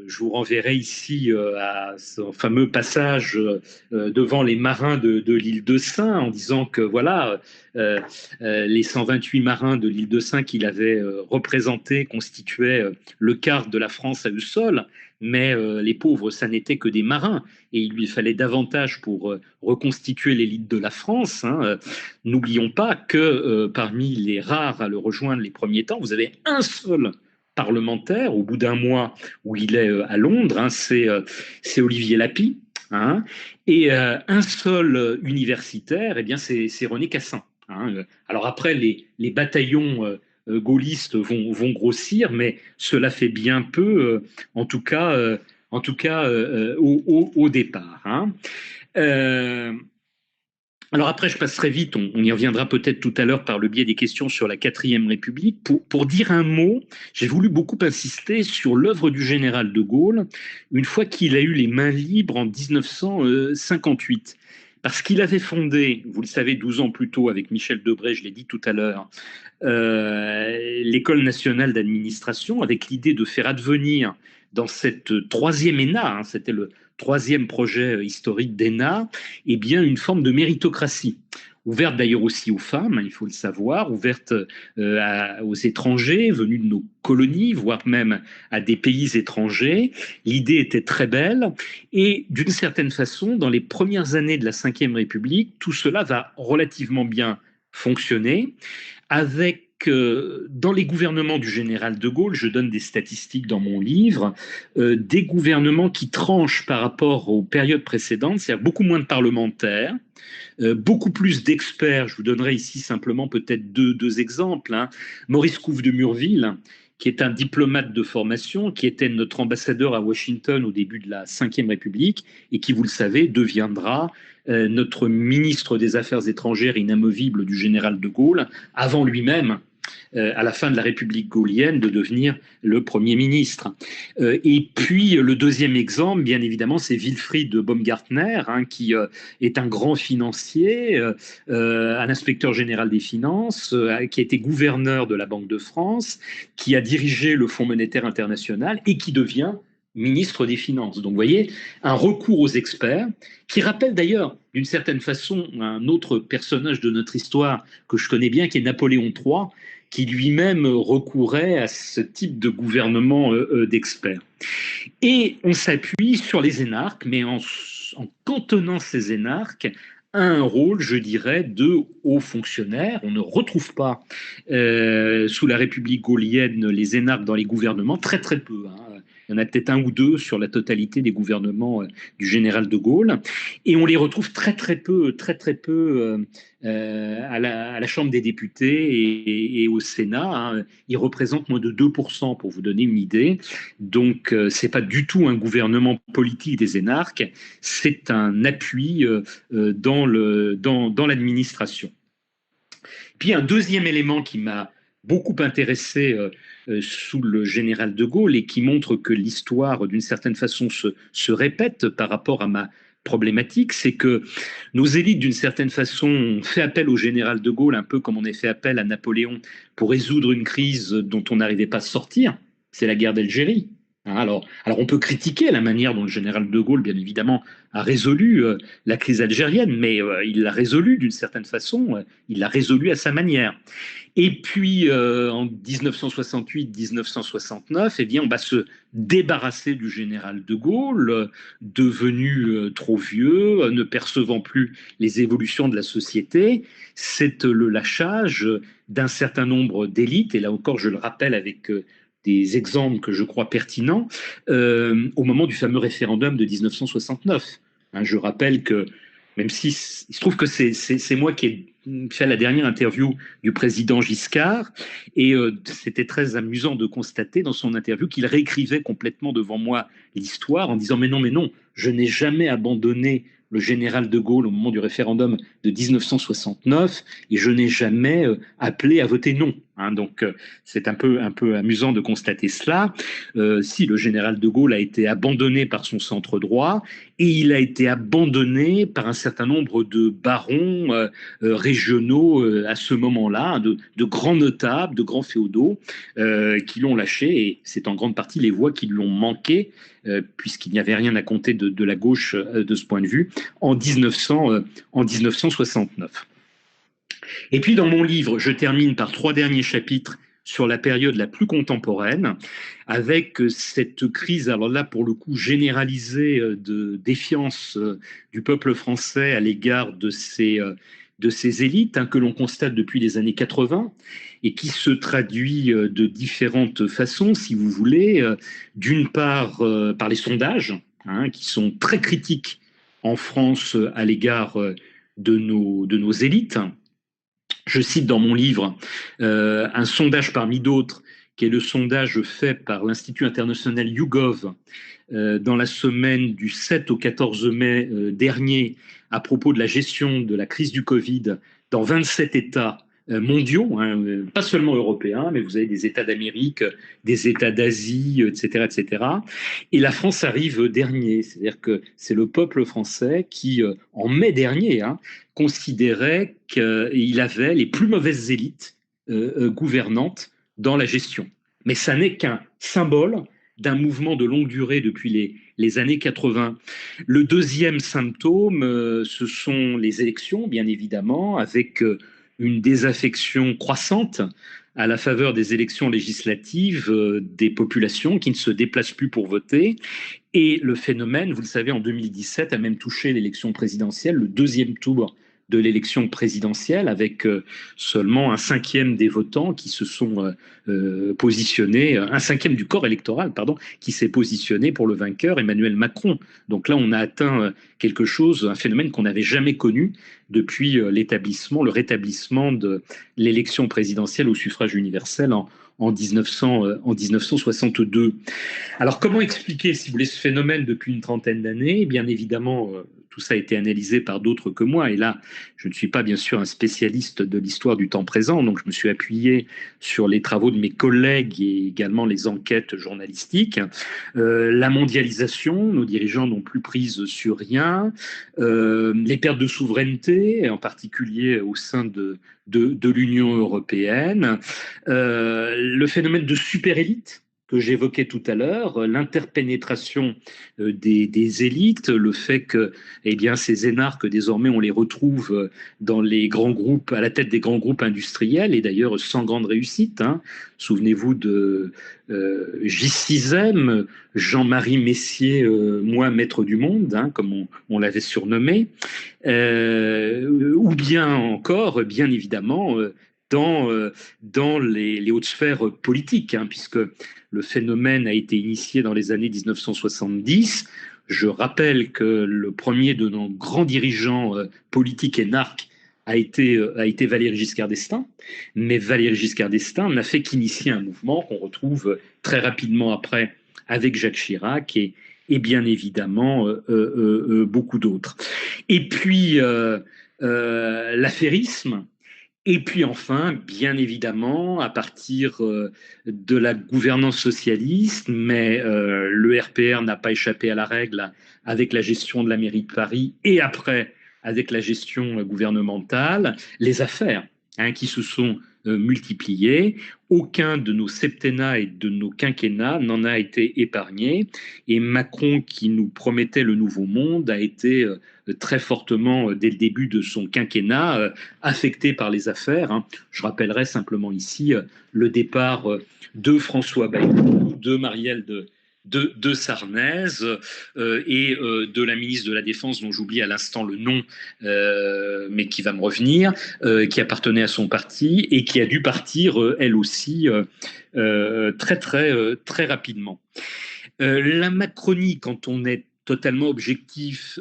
je vous renverrai ici à son fameux passage devant les marins de l'île de Sein, en disant que voilà, les 128 marins de l'île de Sein qu'il avait représentés constituaient le quart de la France à eux seuls, mais les pauvres, ça n'était que des marins, et il lui fallait davantage pour reconstituer l'élite de la France. Hein. N'oublions pas que parmi les rares à le rejoindre les premiers temps, vous avez un seul parlementaire au bout d'un mois où il est à Londres, hein, c'est Olivier Lapi, hein, et un seul universitaire, eh bien c'est René Cassin. Hein. Alors après, les bataillons gaullistes vont grossir, mais cela fait bien peu, en tout cas, au départ. Hein. Euh, alors après, je passerai vite, on y reviendra peut-être tout à l'heure par le biais des questions sur la quatrième République. Pour dire un mot, j'ai voulu beaucoup insister sur l'œuvre du général de Gaulle une fois qu'il a eu les mains libres en 1958. Parce qu'il avait fondé, vous le savez, 12 ans plus tôt avec Michel Debré, je l'ai dit tout à l'heure, l'École nationale d'administration avec l'idée de faire advenir dans cette troisième ENA, hein, c'était le troisième projet historique d'ENA, eh bien une forme de méritocratie, ouverte d'ailleurs aussi aux femmes, il faut le savoir, ouverte aux étrangers venus de nos colonies, voire même à des pays étrangers. L'idée était très belle et d'une certaine façon, dans les premières années de la Ve République, tout cela va relativement bien fonctionner avec dans les gouvernements du général de Gaulle, je donne des statistiques dans mon livre, des gouvernements qui tranchent par rapport aux périodes précédentes, c'est-à-dire beaucoup moins de parlementaires, beaucoup plus d'experts. Je vous donnerai ici simplement peut-être deux exemples. Hein. Maurice Couve de Murville, qui est un diplomate de formation, qui était notre ambassadeur à Washington au début de la Ve République et qui, vous le savez, deviendra notre ministre des Affaires étrangères inamovible du général de Gaulle, avant lui-même, à la fin de la République gaulienne, de devenir le Premier ministre. Et puis, le deuxième exemple, bien évidemment, c'est Wilfried Baumgartner, hein, qui est un grand financier, un inspecteur général des finances, qui a été gouverneur de la Banque de France, qui a dirigé le Fonds monétaire international et qui devient ministre des Finances. Donc, vous voyez, un recours aux experts, qui rappelle d'ailleurs, d'une certaine façon, un autre personnage de notre histoire que je connais bien, qui est Napoléon III, qui lui-même recourait à ce type de gouvernement d'experts. Et on s'appuie sur les énarques, mais en cantonnant ces énarques à un rôle, je dirais, de hauts fonctionnaires. On ne retrouve pas sous la République gaulienne les énarques dans les gouvernements, très très peu. Hein. Il y en a peut-être un ou deux sur la totalité des gouvernements du général de Gaulle. Et on les retrouve très très peu à la Chambre des députés et au Sénat. Hein. Ils représentent moins de 2%, pour vous donner une idée. Donc, ce n'est pas du tout un gouvernement politique des énarques, c'est un appui dans l'administration. Puis, un deuxième élément qui m'a beaucoup intéressé sous le général de Gaulle et qui montre que l'histoire, d'une certaine façon, se répète par rapport à ma problématique, c'est que nos élites, d'une certaine façon, ont fait appel au général de Gaulle, un peu comme on a fait appel à Napoléon pour résoudre une crise dont on n'arrivait pas à sortir. C'est la guerre d'Algérie. Alors, on peut critiquer la manière dont le général de Gaulle, bien évidemment, a résolu la crise algérienne, mais il l'a résolu d'une certaine façon, il l'a résolu à sa manière. Et puis, en 1968-1969, eh bien, on va se débarrasser du général de Gaulle, devenu trop vieux, ne percevant plus les évolutions de la société. C'est le lâchage d'un certain nombre d'élites, et là encore, je le rappelle avec des exemples que je crois pertinents, au moment du fameux référendum de 1969. Hein, je rappelle que, même si il se trouve que c'est moi qui ai fait la dernière interview du président Giscard, et c'était très amusant de constater dans son interview qu'il réécrivait complètement devant moi l'histoire en disant mais non, je n'ai jamais abandonné le général de Gaulle au moment du référendum de 1969 et je n'ai jamais appelé à voter non. Hein, donc c'est un peu amusant de constater cela. Si le général de Gaulle a été abandonné par son centre droit et il a été abandonné par un certain nombre de barons régionaux à ce moment-là, hein, de grands notables, de grands féodaux qui l'ont lâché et c'est en grande partie les voix qui l'ont manqué puisqu'il n'y avait rien à compter de la gauche de ce point de vue en 1969. Et puis dans mon livre, je termine par 3 derniers chapitres sur la période la plus contemporaine, avec cette crise, alors là pour le coup généralisée de défiance du peuple français à l'égard de ces élites hein, que l'on constate depuis les années 80 et qui se traduit de différentes façons, si vous voulez. D'une part, par les sondages, hein, qui sont très critiques en France à l'égard de nos élites. Je cite dans mon livre un sondage parmi d'autres, qui est le sondage fait par l'Institut international YouGov dans la semaine du 7 au 14 mai dernier à propos de la gestion de la crise du Covid dans 27 États mondiaux, pas seulement européens, mais vous avez des États d'Amérique, des États d'Asie, etc., etc. Et la France arrive dernier, c'est-à-dire que c'est le peuple français qui, en mai dernier, considérait qu'il avait les plus mauvaises élites gouvernantes dans la gestion. Mais ça n'est qu'un symbole d'un mouvement de longue durée depuis les années 80. Le deuxième symptôme, ce sont les élections, bien évidemment, avec une désaffection croissante à la faveur des élections législatives des populations qui ne se déplacent plus pour voter. Et le phénomène, vous le savez, en 2017 a même touché l'élection présidentielle, le deuxième tour de l'élection présidentielle, avec seulement un cinquième des votants qui se sont positionnés, un cinquième du corps électoral, pardon, qui s'est positionné pour le vainqueur, Emmanuel Macron. Donc là, on a atteint quelque chose, un phénomène qu'on n'avait jamais connu depuis le rétablissement de l'élection présidentielle au suffrage universel en 1962. Alors, comment expliquer, si vous voulez, ce phénomène depuis une trentaine d'années? Bien évidemment, tout ça a été analysé par d'autres que moi. Et là, je ne suis pas, bien sûr, un spécialiste de l'histoire du temps présent. Donc, je me suis appuyé sur les travaux de mes collègues et également les enquêtes journalistiques. La mondialisation, nos dirigeants n'ont plus prise sur rien. Les pertes de souveraineté, en particulier au sein de l'Union européenne. Le phénomène de super-élite que j'évoquais tout à l'heure, l'interpénétration des élites, le fait que ces énarques, désormais, on les retrouve dans les grands groupes, à la tête des grands groupes industriels, et d'ailleurs sans grande réussite. Souvenez-vous de J6M, Jean-Marie Messier, moi, maître du monde, comme on l'avait surnommé, ou bien encore, bien évidemment, dans les hautes sphères politiques, puisque le phénomène a été initié dans les années 1970. Je rappelle que le premier de nos grands dirigeants politiques énarques a été Valéry Giscard d'Estaing, mais Valéry Giscard d'Estaing n'a fait qu'initier un mouvement qu'on retrouve très rapidement après avec Jacques Chirac et bien évidemment beaucoup d'autres. Et puis l'affairisme. Et puis enfin, bien évidemment, à partir de la gouvernance socialiste, mais le RPR n'a pas échappé à la règle avec la gestion de la mairie de Paris et après avec la gestion gouvernementale, les affaires qui se sont multipliées. Aucun de nos septennats et de nos quinquennats n'en a été épargné. Et Macron, qui nous promettait le nouveau monde, a été très fortement, dès le début de son quinquennat, affecté par les affaires. Je rappellerai simplement ici le départ de François Bayrou, de Marielle de Sarnez et de la ministre de la Défense, dont j'oublie à l'instant le nom, mais qui va me revenir, qui appartenait à son parti et qui a dû partir, elle aussi, très rapidement. La Macronie, quand on est totalement objectif,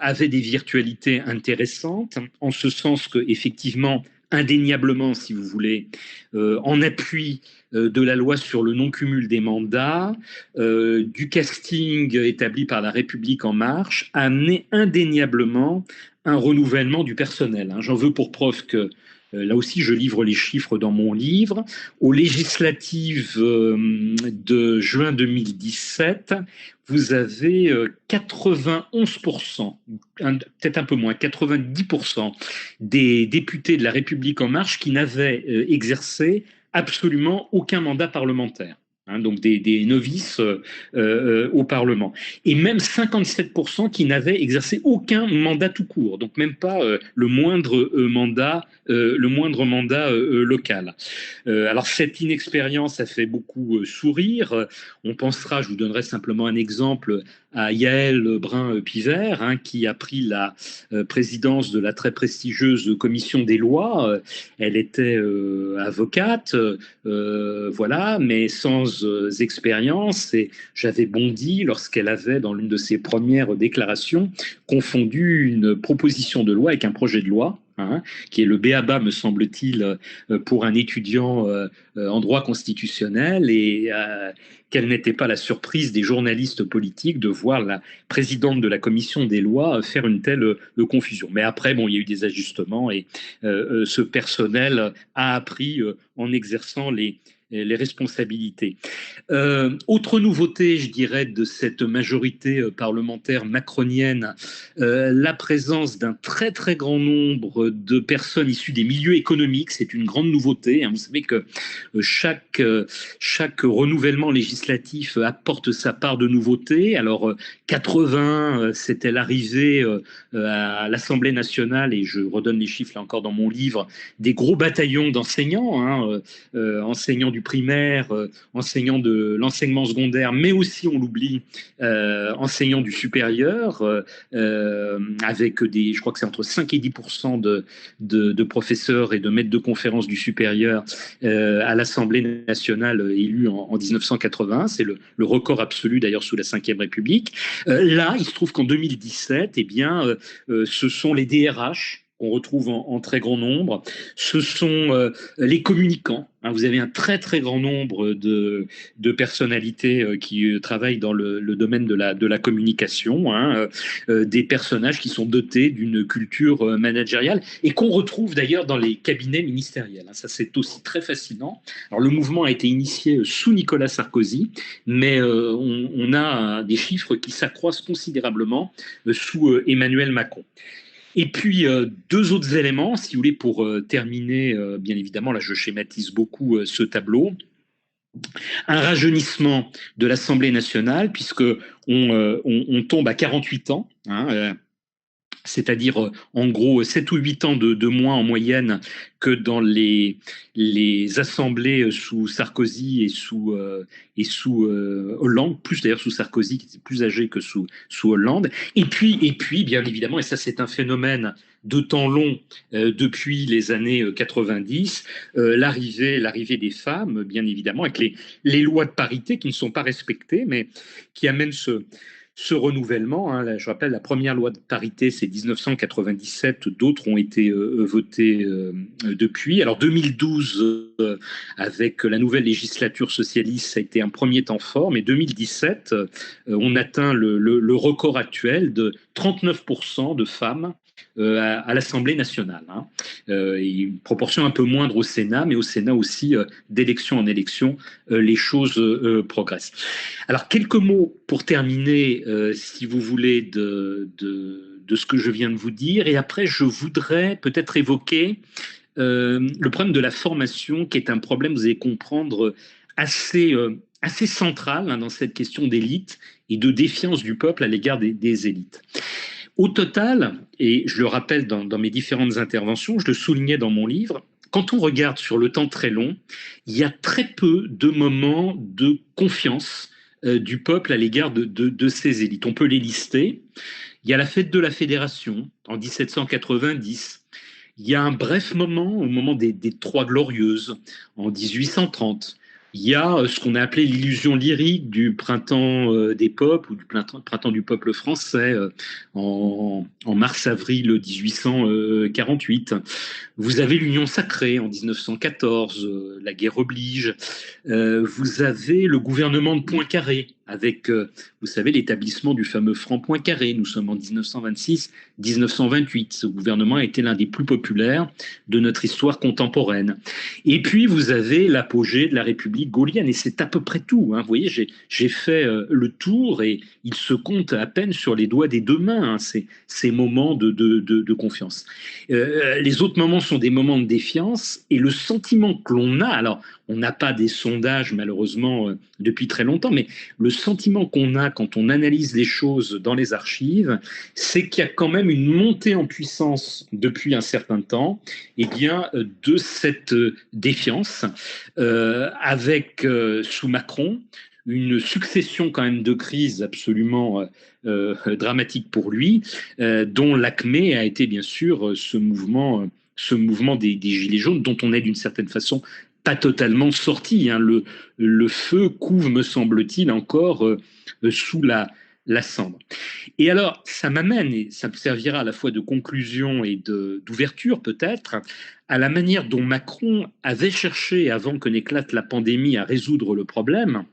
avait des virtualités intéressantes, en ce sens que, effectivement, indéniablement, si vous voulez, en appui de la loi sur le non-cumul des mandats, du casting établi par La République En Marche, a amené indéniablement un renouvellement du personnel. J'en veux pour preuve que, là aussi je livre les chiffres dans mon livre, aux législatives de juin 2017, vous avez 91%, peut-être un peu moins, 90% des députés de La République En Marche qui n'avaient exercé absolument aucun mandat parlementaire. Donc des novices au Parlement. Et même 57% qui n'avaient exercé aucun mandat tout court, donc même pas le moindre mandat local. Alors cette inexpérience a fait beaucoup sourire. On pensera, je vous donnerai simplement un exemple, à Yaël Brun-Pivert, qui a pris la présidence de la très prestigieuse commission des lois. Elle était avocate, voilà, mais sans expérience, et j'avais bondi lorsqu'elle avait, dans l'une de ses premières déclarations, confondu une proposition de loi avec un projet de loi. hein, qui est le b.a.-ba, me semble-t-il, pour un étudiant en droit constitutionnel, et quelle n'était pas la surprise des journalistes politiques de voir la présidente de la commission des lois faire une telle confusion. Mais après, bon, il y a eu des ajustements, et ce personnel a appris en exerçant les responsabilités. Autre nouveauté, je dirais, de cette majorité parlementaire macronienne, la présence d'un très très grand nombre de personnes issues des milieux économiques. C'est une grande nouveauté, hein. Vous savez que chaque renouvellement législatif apporte sa part de nouveautés. Alors 80, c'était l'arrivée à l'Assemblée nationale, et je redonne les chiffres là encore dans mon livre, des gros bataillons d'enseignants, hein, enseignants du primaire, enseignants de l'enseignement secondaire, mais aussi, on l'oublie, enseignants du supérieur, avec je crois que c'est entre 5 et 10% de professeurs et de maîtres de conférences du supérieur à l'Assemblée nationale élus en 1980. C'est le record absolu d'ailleurs sous la Ve République. Là, il se trouve qu'en 2017, eh bien, ce sont les DRH qu'on retrouve en très grand nombre. Ce sont les communicants. Hein, vous avez un très très grand nombre de personnalités qui travaillent dans le domaine de la communication, hein, des personnages qui sont dotés d'une culture managériale et qu'on retrouve d'ailleurs dans les cabinets ministériels. Hein. Ça, c'est aussi très fascinant. Alors, le mouvement a été initié sous Nicolas Sarkozy, mais on a des chiffres qui s'accroissent considérablement sous Emmanuel Macron. Et puis, deux autres éléments, si vous voulez, pour terminer, bien évidemment, là je schématise beaucoup ce tableau. Un rajeunissement de l'Assemblée nationale, puisque on tombe à 48 ans, hein, c'est-à-dire en gros 7 ou 8 ans de moins en moyenne que dans les assemblées sous Sarkozy et sous Hollande, plus d'ailleurs sous Sarkozy qui était plus âgé que sous Hollande. Et puis, bien évidemment, et ça c'est un phénomène de temps long depuis les années 90, l'arrivée des femmes, bien évidemment, avec les lois de parité qui ne sont pas respectées, mais qui amènent ce renouvellement. Hein. Là, je rappelle, la première loi de parité, c'est 1997, d'autres ont été votées depuis. Alors 2012, avec la nouvelle législature socialiste, ça a été un premier temps fort, mais 2017, on atteint le record actuel de 39% de femmes à l'Assemblée nationale. Hein. Une proportion un peu moindre au Sénat, mais au Sénat aussi, d'élection en élection, les choses progressent. Alors, quelques mots pour terminer, si vous voulez, de ce que je viens de vous dire. Et après, je voudrais peut-être évoquer le problème de la formation, qui est un problème, vous allez comprendre, assez central, hein, dans cette question d'élite et de défiance du peuple à l'égard des élites. Au total, et je le rappelle dans mes différentes interventions, je le soulignais dans mon livre, quand on regarde sur le temps très long, il y a très peu de moments de confiance du peuple à l'égard de ces élites. On peut les lister. Il y a la fête de la Fédération en 1790. Il y a un bref moment, au moment des Trois Glorieuses, en 1830. Il y a ce qu'on a appelé l'illusion lyrique du printemps des peuples, ou du printemps du peuple français, en mars-avril 1848. Vous avez l'Union sacrée en 1914, la guerre oblige. Vous avez le gouvernement de Poincaré, avec, vous savez, l'établissement du fameux franc Poincaré. Nous sommes en 1926-1928. Ce gouvernement a été l'un des plus populaires de notre histoire contemporaine. Et puis, vous avez l'apogée de la République gaulienne, et c'est à peu près tout. Hein. Vous voyez, j'ai fait le tour, et il se compte à peine sur les doigts des deux mains, hein, ces moments de confiance. Les autres moments sont des moments de défiance, et le sentiment que l'on a, alors on n'a pas des sondages malheureusement depuis très longtemps, mais le sentiment qu'on a quand on analyse les choses dans les archives, c'est qu'il y a quand même une montée en puissance depuis un certain temps, et bien, de cette défiance, avec sous Macron une succession quand même de crises absolument dramatiques pour lui, dont l'acmé a été bien sûr ce mouvement des Gilets jaunes, dont on est d'une certaine façon pas totalement sorti. Hein. Le feu couve, me semble-t-il, encore sous la la cendre. Et alors, ça m'amène, et ça me servira à la fois de conclusion et d'ouverture peut-être, à la manière dont Macron avait cherché, avant que n'éclate la pandémie, à résoudre le problème.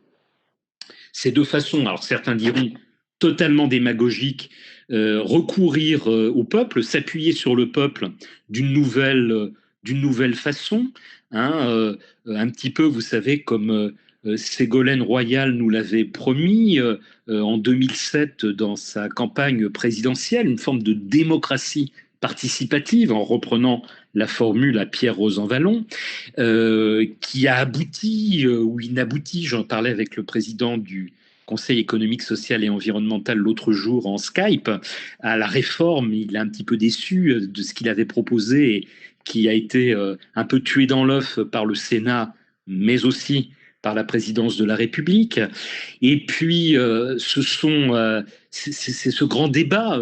Ces deux façons, alors certains diront totalement démagogiques, recourir au peuple, s'appuyer sur le peuple d'une nouvelle façon, hein, un petit peu, vous savez, comme Ségolène Royal nous l'avait promis en 2007 dans sa campagne présidentielle, une forme de démocratie participative en reprenant la formule à Pierre Rosanvallon, qui a abouti ou inabouti, j'en parlais avec le président du Conseil économique, social et environnemental l'autre jour en Skype, à la réforme. Il est un petit peu déçu de ce qu'il avait proposé et qui a été un peu tué dans l'œuf par le Sénat, mais aussi par la présidence de la République. Et puis, c'est ce grand débat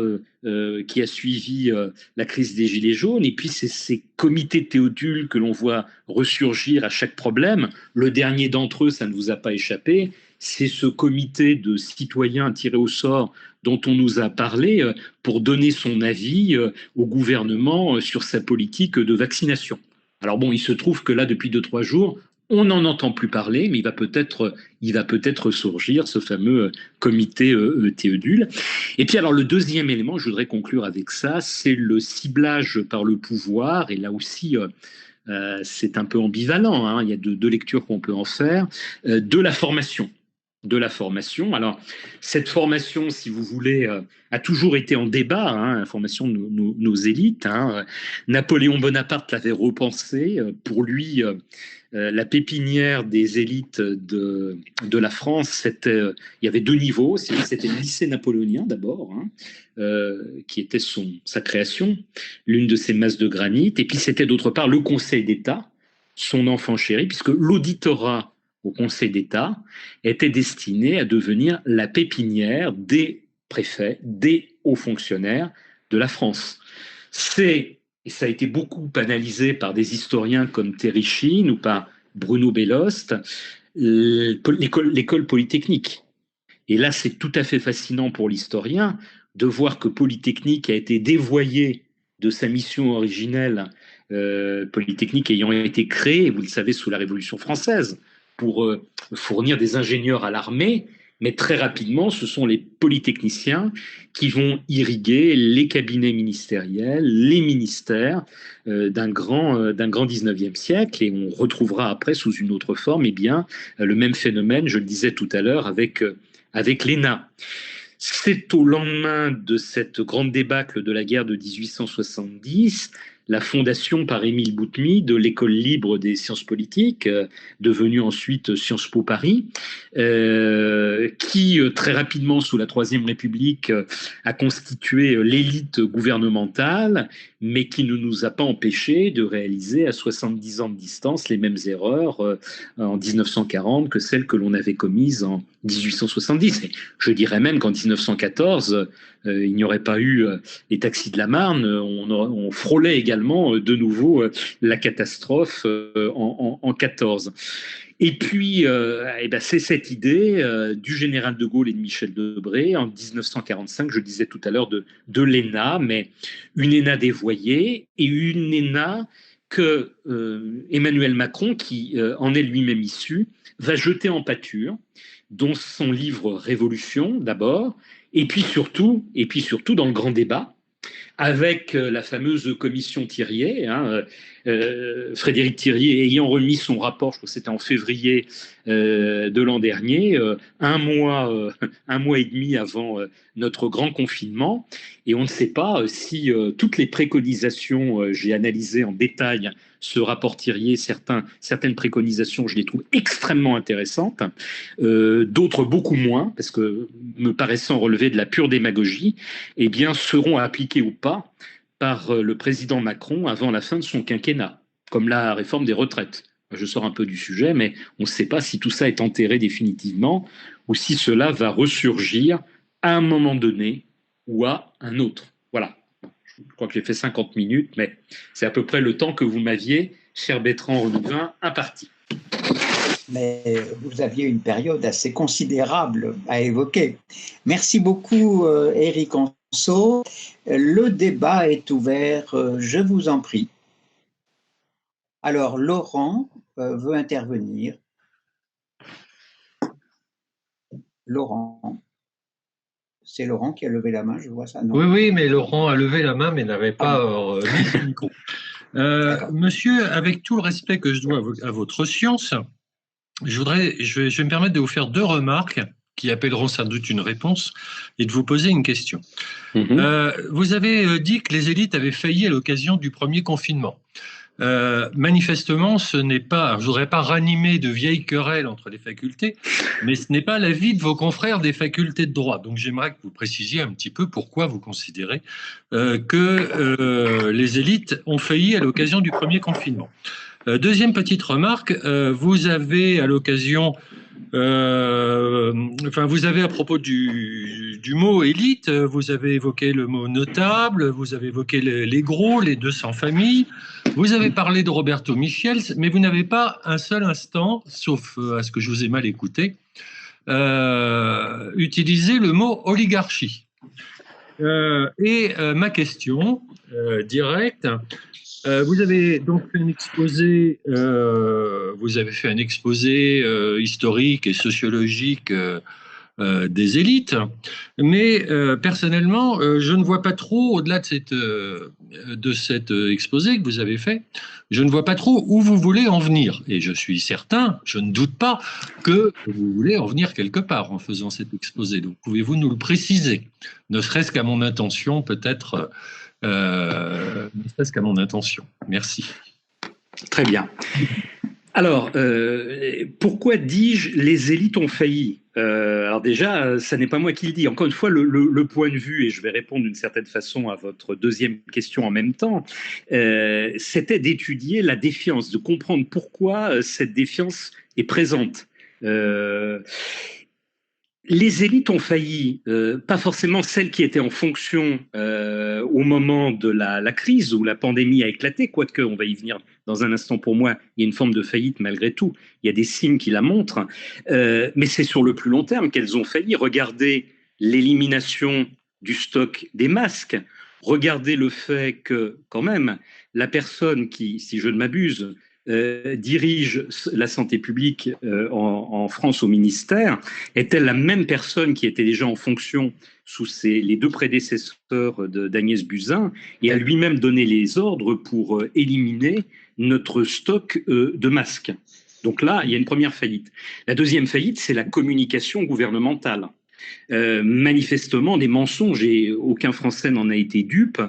qui a suivi la crise des Gilets jaunes, et puis c'est ces comités Théodule que l'on voit ressurgir à chaque problème. Le dernier d'entre eux, ça ne vous a pas échappé, c'est ce comité de citoyens tirés au sort dont on nous a parlé pour donner son avis au gouvernement sur sa politique de vaccination. Alors bon, il se trouve que là, depuis 2-3 jours, on n'en entend plus parler, mais il va peut-être surgir ce fameux comité Théodule. Et puis alors le deuxième élément, je voudrais conclure avec ça, c'est le ciblage par le pouvoir, et là aussi c'est un peu ambivalent, hein, il y a deux lectures qu'on peut en faire, de la formation. Alors, cette formation, si vous voulez, a toujours été en débat, hein, la formation de nos élites. Hein. Napoléon Bonaparte l'avait repensé. Pour lui, la pépinière des élites de la France, il y avait deux niveaux. C'était le lycée napoléonien d'abord, hein, qui était sa création, l'une de ses masses de granit. Et puis c'était d'autre part le Conseil d'État, son enfant chéri, puisque l'auditorat au Conseil d'État était destiné à devenir la pépinière des préfets, des hauts fonctionnaires de la France. Et ça a été beaucoup analysé par des historiens comme Terry Sheen ou par Bruno Bellost, l'école polytechnique. Et là, c'est tout à fait fascinant pour l'historien de voir que Polytechnique a été dévoyée de sa mission originelle, Polytechnique ayant été créée, vous le savez, sous la Révolution française, pour fournir des ingénieurs à l'armée, mais très rapidement, ce sont les polytechniciens qui vont irriguer les cabinets ministériels, les ministères d'un grand 19e siècle, et on retrouvera après, sous une autre forme, le même phénomène, je le disais tout à l'heure, avec l'ENA. C'est au lendemain de cette grande débâcle de la guerre de 1870, la fondation par Émile Boutmy de l'École libre des sciences politiques, devenue ensuite Sciences Po Paris, qui très rapidement, sous la Troisième République, a constitué l'élite gouvernementale, mais qui ne nous a pas empêché de réaliser à 70 ans de distance les mêmes erreurs en 1940 que celles que l'on avait commises en 1870. Et je dirais même qu'en 1914, il n'y aurait pas eu les taxis de la Marne, on frôlait également de nouveau la catastrophe en 14. Et puis, c'est cette idée du général de Gaulle et de Michel Debré en 1945, je disais tout à l'heure, de l'ENA, mais une ENA dévoyée et une ENA que Emmanuel Macron, qui en est lui-même issu, va jeter en pâture, dont son livre Révolution d'abord, et puis surtout dans le grand débat, avec la fameuse commission Thiriet, hein, Frédéric Thiriet ayant remis son rapport, je crois que c'était en février de l'an dernier, un mois et demi avant notre grand confinement, et on ne sait pas si toutes les préconisations, j'ai analysé en détail ce rapport Thiriet, certaines préconisations, je les trouve extrêmement intéressantes, d'autres beaucoup moins, parce que me paraissant relever de la pure démagogie, seront appliquées ou pas par le président Macron avant la fin de son quinquennat, comme la réforme des retraites. Je sors un peu du sujet, mais on ne sait pas si tout ça est enterré définitivement ou si cela va ressurgir à un moment donné ou à un autre. Voilà. Je crois que j'ai fait 50 minutes, mais c'est à peu près le temps que vous m'aviez, cher Bertrand Renouvain, imparti. mais vous aviez une période assez considérable à évoquer. Merci beaucoup, Éric Anso. Le débat est ouvert, je vous en prie. Alors, Laurent veut intervenir. Laurent, c'est Laurent qui a levé la main, je vois ça, non? Oui, oui, mais Laurent a levé la main, mais n'avait pas mis son micro. Monsieur, avec tout le respect que je dois à votre science, je vais me permettre de vous faire deux remarques qui appelleront sans doute une réponse et de vous poser une question. Vous avez dit que les élites avaient failli à l'occasion du premier confinement. Manifestement, ce n'est pas, je voudrais pas ranimer de vieilles querelles entre les facultés, mais ce n'est pas l'avis de vos confrères des facultés de droit. Donc j'aimerais que vous précisiez un petit peu pourquoi vous considérez que les élites ont failli à l'occasion du premier confinement. Deuxième petite remarque, vous avez à l'occasion, vous avez à propos du mot élite, vous avez évoqué le mot notable, vous avez évoqué les gros, les 200 familles, vous avez parlé de Roberto Michels, mais vous n'avez pas un seul instant, sauf à ce que je vous ai mal écouté, utilisé le mot oligarchie. Ma question directe, vous avez donc fait un exposé, historique et sociologique des élites, mais personnellement, je ne vois pas trop, au-delà de cet exposé que vous avez fait, je ne vois pas trop où vous voulez en venir. Et je suis certain, je ne doute pas, que vous voulez en venir quelque part en faisant cet exposé. Donc, pouvez-vous nous le préciser, ne serait-ce qu'à mon intention, peut-être, ne serait-ce qu'à mon intention. Merci. Très bien. Alors, pourquoi dis-je les élites ont failli? Alors déjà, ça n'est pas moi qui le dis. Encore une fois, le point de vue, et je vais répondre d'une certaine façon à votre deuxième question en même temps, c'était d'étudier la défiance, de comprendre pourquoi cette défiance est présente. Les élites ont failli, pas forcément celles qui étaient en fonction au moment de la crise où la pandémie a éclaté, quoique on va y venir dans un instant. Pour moi, il y a une forme de faillite malgré tout. Il y a des signes qui la montrent, mais c'est sur le plus long terme qu'elles ont failli. Regardez l'élimination du stock des masques. Regardez le fait que, quand même, la personne qui, si je ne m'abuse, dirige la santé publique en France au ministère, est-elle la même personne qui était déjà en fonction sous les deux prédécesseurs d'Agnès Buzyn et a lui-même donné les ordres pour éliminer notre stock de masques. Donc là, il y a une première faillite. La deuxième faillite, c'est la communication gouvernementale. Manifestement des mensonges, et aucun Français n'en a été dupe,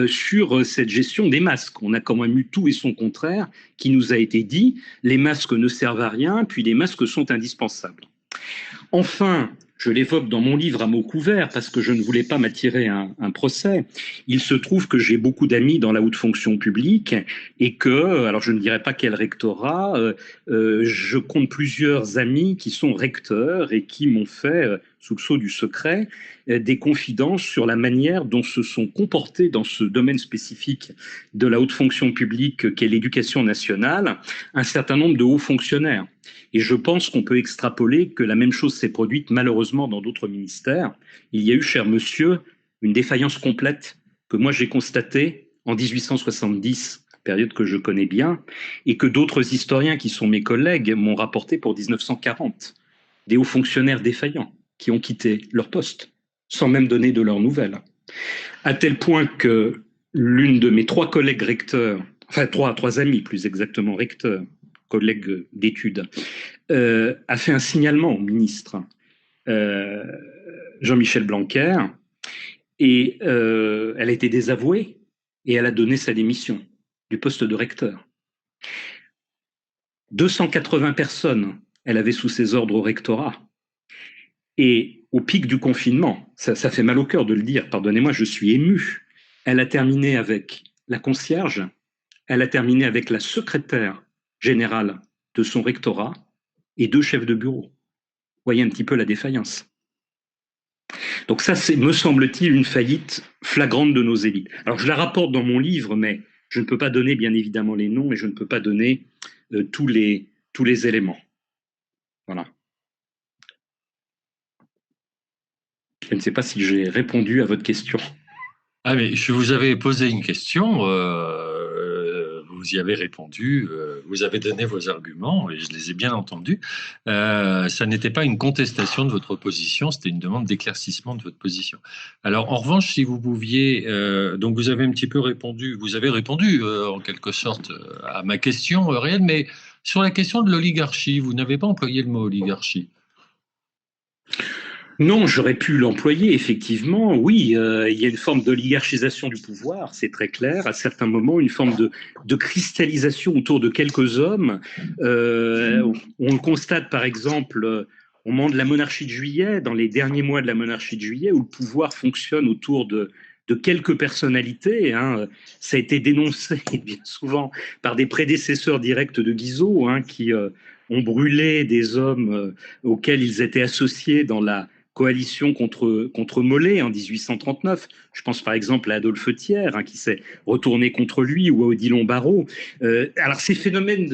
sur cette gestion des masques. On a quand même eu tout et son contraire qui nous a été dit. Les masques ne servent à rien, puis les masques sont indispensables. Enfin, je l'évoque dans mon livre à mots couverts parce que je ne voulais pas m'attirer un procès. Il se trouve que j'ai beaucoup d'amis dans la haute fonction publique et que, alors je ne dirais pas quel rectorat, je compte plusieurs amis qui sont recteurs et qui m'ont fait, sous le sceau du secret, des confidences sur la manière dont se sont comportés dans ce domaine spécifique de la haute fonction publique qu'est l'éducation nationale un certain nombre de hauts fonctionnaires. Et je pense qu'on peut extrapoler que la même chose s'est produite malheureusement dans d'autres ministères. Il y a eu, cher monsieur, une défaillance complète que moi j'ai constatée en 1870, période que je connais bien, et que d'autres historiens qui sont mes collègues m'ont rapporté pour 1940. Des hauts fonctionnaires défaillants qui ont quitté leur poste, sans même donner de leurs nouvelles. À tel point que l'une de mes trois collègues recteurs, enfin trois amis plus exactement recteurs, collègue d'études, a fait un signalement au ministre Jean-Michel Blanquer et elle a été désavouée et elle a donné sa démission du poste de recteur. 280 personnes, elle avait sous ses ordres au rectorat. Et au pic du confinement, ça fait mal au cœur de le dire, pardonnez-moi, je suis ému, elle a terminé avec la concierge, elle a terminé avec la secrétaire générale de son rectorat et 2 chefs de bureau. Voyez un petit peu la défaillance. Donc ça, c'est, me semble-t-il, une faillite flagrante de nos élites. Alors je la rapporte dans mon livre, mais je ne peux pas donner bien évidemment les noms et je ne peux pas donner tous les éléments. Voilà. Je ne sais pas si j'ai répondu à votre question. Ah, mais je vous avais posé une question, vous y avez répondu, vous avez donné vos arguments et je les ai bien entendus. Ça n'était pas une contestation de votre position, c'était une demande d'éclaircissement de votre position. Alors, en revanche, si vous pouviez, donc vous avez un petit peu répondu, vous avez répondu en quelque sorte à ma question réelle, mais sur la question de l'oligarchie, vous n'avez pas employé le mot oligarchie. Non, j'aurais pu l'employer, effectivement. Oui, il y a une forme d'oligarchisation du pouvoir, c'est très clair. À certains moments, une forme de cristallisation autour de quelques hommes. On le constate, par exemple, au moment de la monarchie de Juillet, dans les derniers mois de la monarchie de Juillet, où le pouvoir fonctionne autour de quelques personnalités. Hein. Ça a été dénoncé bien souvent par des prédécesseurs directs de Guizot, hein, qui ont brûlé des hommes auxquels ils étaient associés dans la coalition contre Molé en 1839. Je pense par exemple à Adolphe Thiers, hein, qui s'est retourné contre lui, ou à Odilon Barrot. Alors ces phénomènes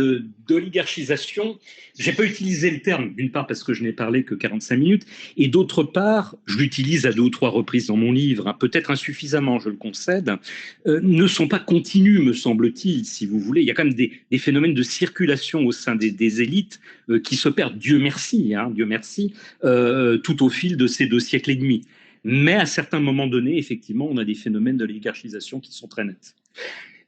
d'oligarchisation, j'ai pas utilisé le terme, d'une part parce que je n'ai parlé que 45 minutes, et d'autre part, je l'utilise à 2 ou 3 reprises dans mon livre, hein, peut-être insuffisamment, je le concède, ne sont pas continus, me semble-t-il, si vous voulez. Il y a quand même des phénomènes de circulation au sein des élites qui s'opèrent, Dieu merci, tout au fil de ces 2 siècles et demi. Mais à certains moments donnés, effectivement, on a des phénomènes de l'oligarchisation qui sont très nets.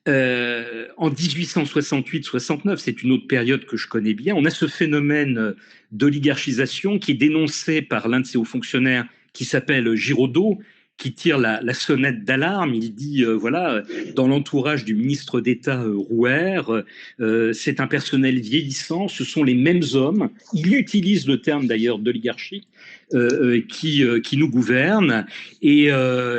En 1868-69, c'est une autre période que je connais bien, on a ce phénomène d'oligarchisation qui est dénoncé par l'un de ces hauts fonctionnaires qui s'appelle Giraudot, qui tire la sonnette d'alarme. Il dit, voilà, dans l'entourage du ministre d'État Rouher, c'est un personnel vieillissant, ce sont les mêmes hommes, il utilise le terme d'ailleurs d'oligarchie, qui nous gouvernent, et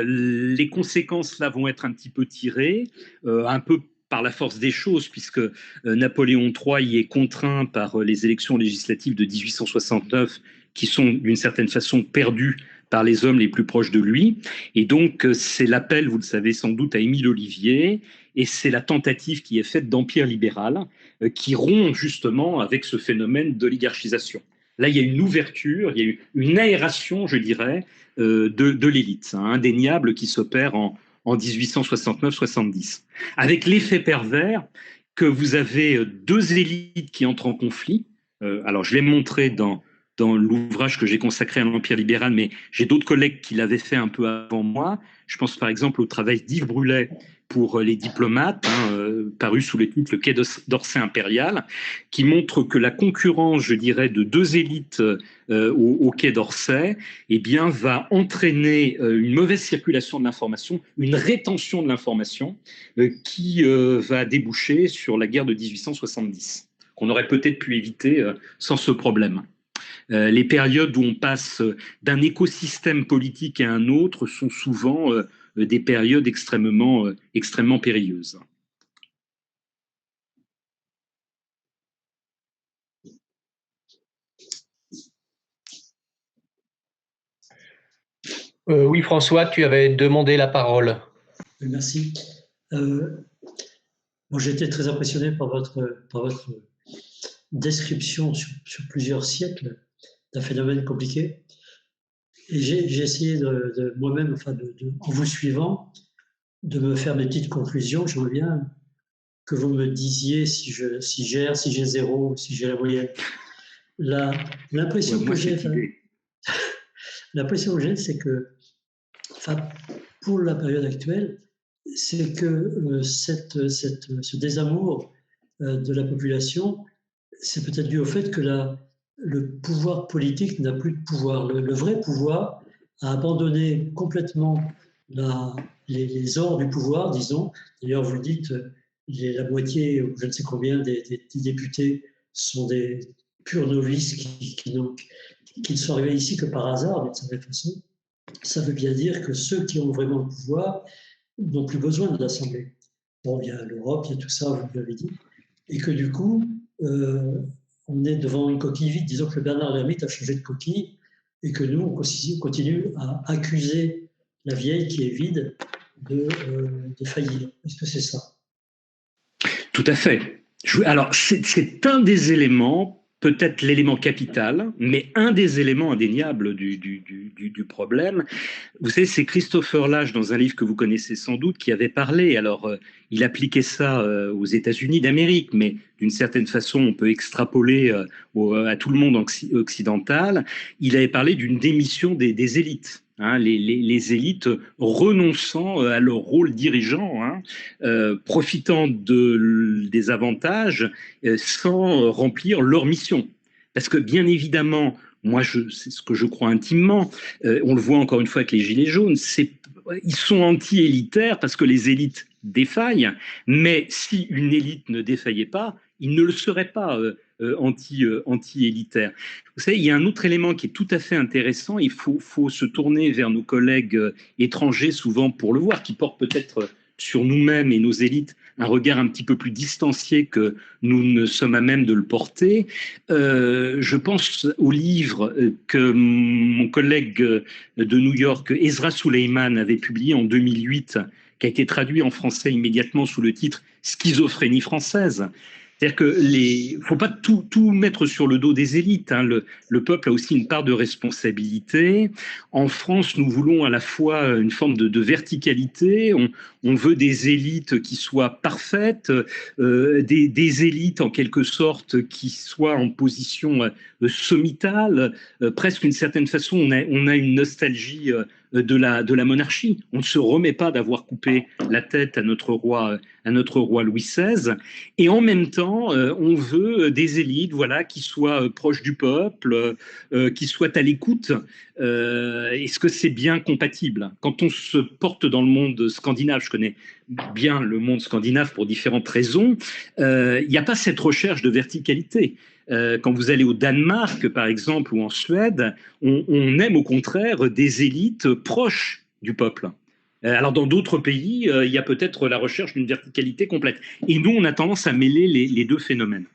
les conséquences là vont être un petit peu tirées, un peu par la force des choses, puisque Napoléon III y est contraint par les élections législatives de 1869, qui sont d'une certaine façon perdues par les hommes les plus proches de lui. Et donc, c'est l'appel, vous le savez sans doute, à Émile Ollivier, et c'est la tentative qui est faite d'empire libéral, qui rompt justement avec ce phénomène d'oligarchisation. Là, il y a une ouverture, il y a une aération, je dirais, de l'élite, hein, indéniable, qui s'opère en 1869-70. Avec l'effet pervers que vous avez 2 élites qui entrent en conflit. Alors, je l'ai montré dans l'ouvrage que j'ai consacré à l'Empire libéral, mais j'ai d'autres collègues qui l'avaient fait un peu avant moi. Je pense par exemple au travail d'Yves Brulet pour les diplomates, hein, paru sous le titre Le Quai d'Orsay impérial, qui montre que la concurrence, je dirais, de 2 élites au Quai d'Orsay, eh bien, va entraîner une mauvaise circulation de l'information, une rétention de l'information, qui va déboucher sur la guerre de 1870, qu'on aurait peut-être pu éviter sans ce problème. Les périodes où on passe d'un écosystème politique à un autre sont souvent des périodes extrêmement périlleuses. Oui, François, tu avais demandé la parole. Merci. Moi, j'ai été très impressionné par votre description sur plusieurs siècles d'un phénomène compliqué. Et j'ai essayé de moi-même, enfin, en vous suivant, de me faire mes petites conclusions. J'aimerais bien que vous me disiez si j'ai R, si j'ai 0, si j'ai la moyenne. L'impression que j'ai, c'est que, enfin, pour la période actuelle, c'est que ce désamour de la population, c'est peut-être dû au fait que le pouvoir politique n'a plus de pouvoir. Le vrai pouvoir a abandonné complètement les ors du pouvoir, disons. D'ailleurs, vous le dites, la moitié, ou je ne sais combien, des députés sont des purs novices qui ne sont arrivés ici que par hasard, d'une certaine façon. Ça veut bien dire que ceux qui ont vraiment le pouvoir n'ont plus besoin de l'Assemblée. Bon, il y a l'Europe, il y a tout ça, vous l'avez dit. Et que du coup, on est devant une coquille vide. Disons que Bernard l'Ermite a changé de coquille et que nous, on continue à accuser la vieille qui est vide de faillir. Est-ce que c'est ça? Tout à fait. Alors, c'est un des éléments peut-être l'élément capital, mais un des éléments indéniables du problème. Vous savez, c'est Christopher Lasch, dans un livre que vous connaissez sans doute, qui avait parlé. Alors, il appliquait ça aux États-Unis d'Amérique, mais d'une certaine façon, on peut extrapoler à tout le monde occidental. Il avait parlé d'une démission des élites. Hein, les élites renonçant à leur rôle dirigeant, profitant des avantages sans remplir leur mission. Parce que bien évidemment, moi c'est ce que je crois intimement, on le voit encore une fois avec les Gilets jaunes, ils sont anti-élitaires parce que les élites défaillent, mais si une élite ne défaillait pas, ils ne le seraient pas anti-élitaires. Vous savez, il y a un autre élément qui est tout à fait intéressant, il faut se tourner vers nos collègues étrangers souvent pour le voir, qui portent peut-être sur nous-mêmes et nos élites un regard un petit peu plus distancié que nous ne sommes à même de le porter. Je pense au livre que mon collègue de New York, Ezra Suleiman, avait publié en 2008, qui a été traduit en français immédiatement sous le titre « Schizophrénie française ». C'est-à-dire qu'il ne faut pas tout mettre sur le dos des élites. Hein. Le peuple a aussi une part de responsabilité. En France, nous voulons à la fois une forme de verticalité. On veut des élites qui soient parfaites, des élites en quelque sorte qui soient en position sommitale. Presque d'une certaine façon, on a une nostalgie de la monarchie. On ne se remet pas d'avoir coupé la tête à notre roi Louis XVI. Et en même temps, on veut des élites, voilà, qui soient proches du peuple, qui soient à l'écoute. Est-ce que c'est bien compatible? Quand on se porte dans le monde scandinave, je connais bien le monde scandinave pour différentes raisons, il n'y a pas cette recherche de verticalité. Quand vous allez au Danemark, par exemple, ou en Suède, on aime au contraire des élites proches du peuple. Alors dans d'autres pays, il y a peut-être la recherche d'une verticalité complète. Et nous, on a tendance à mêler les deux phénomènes.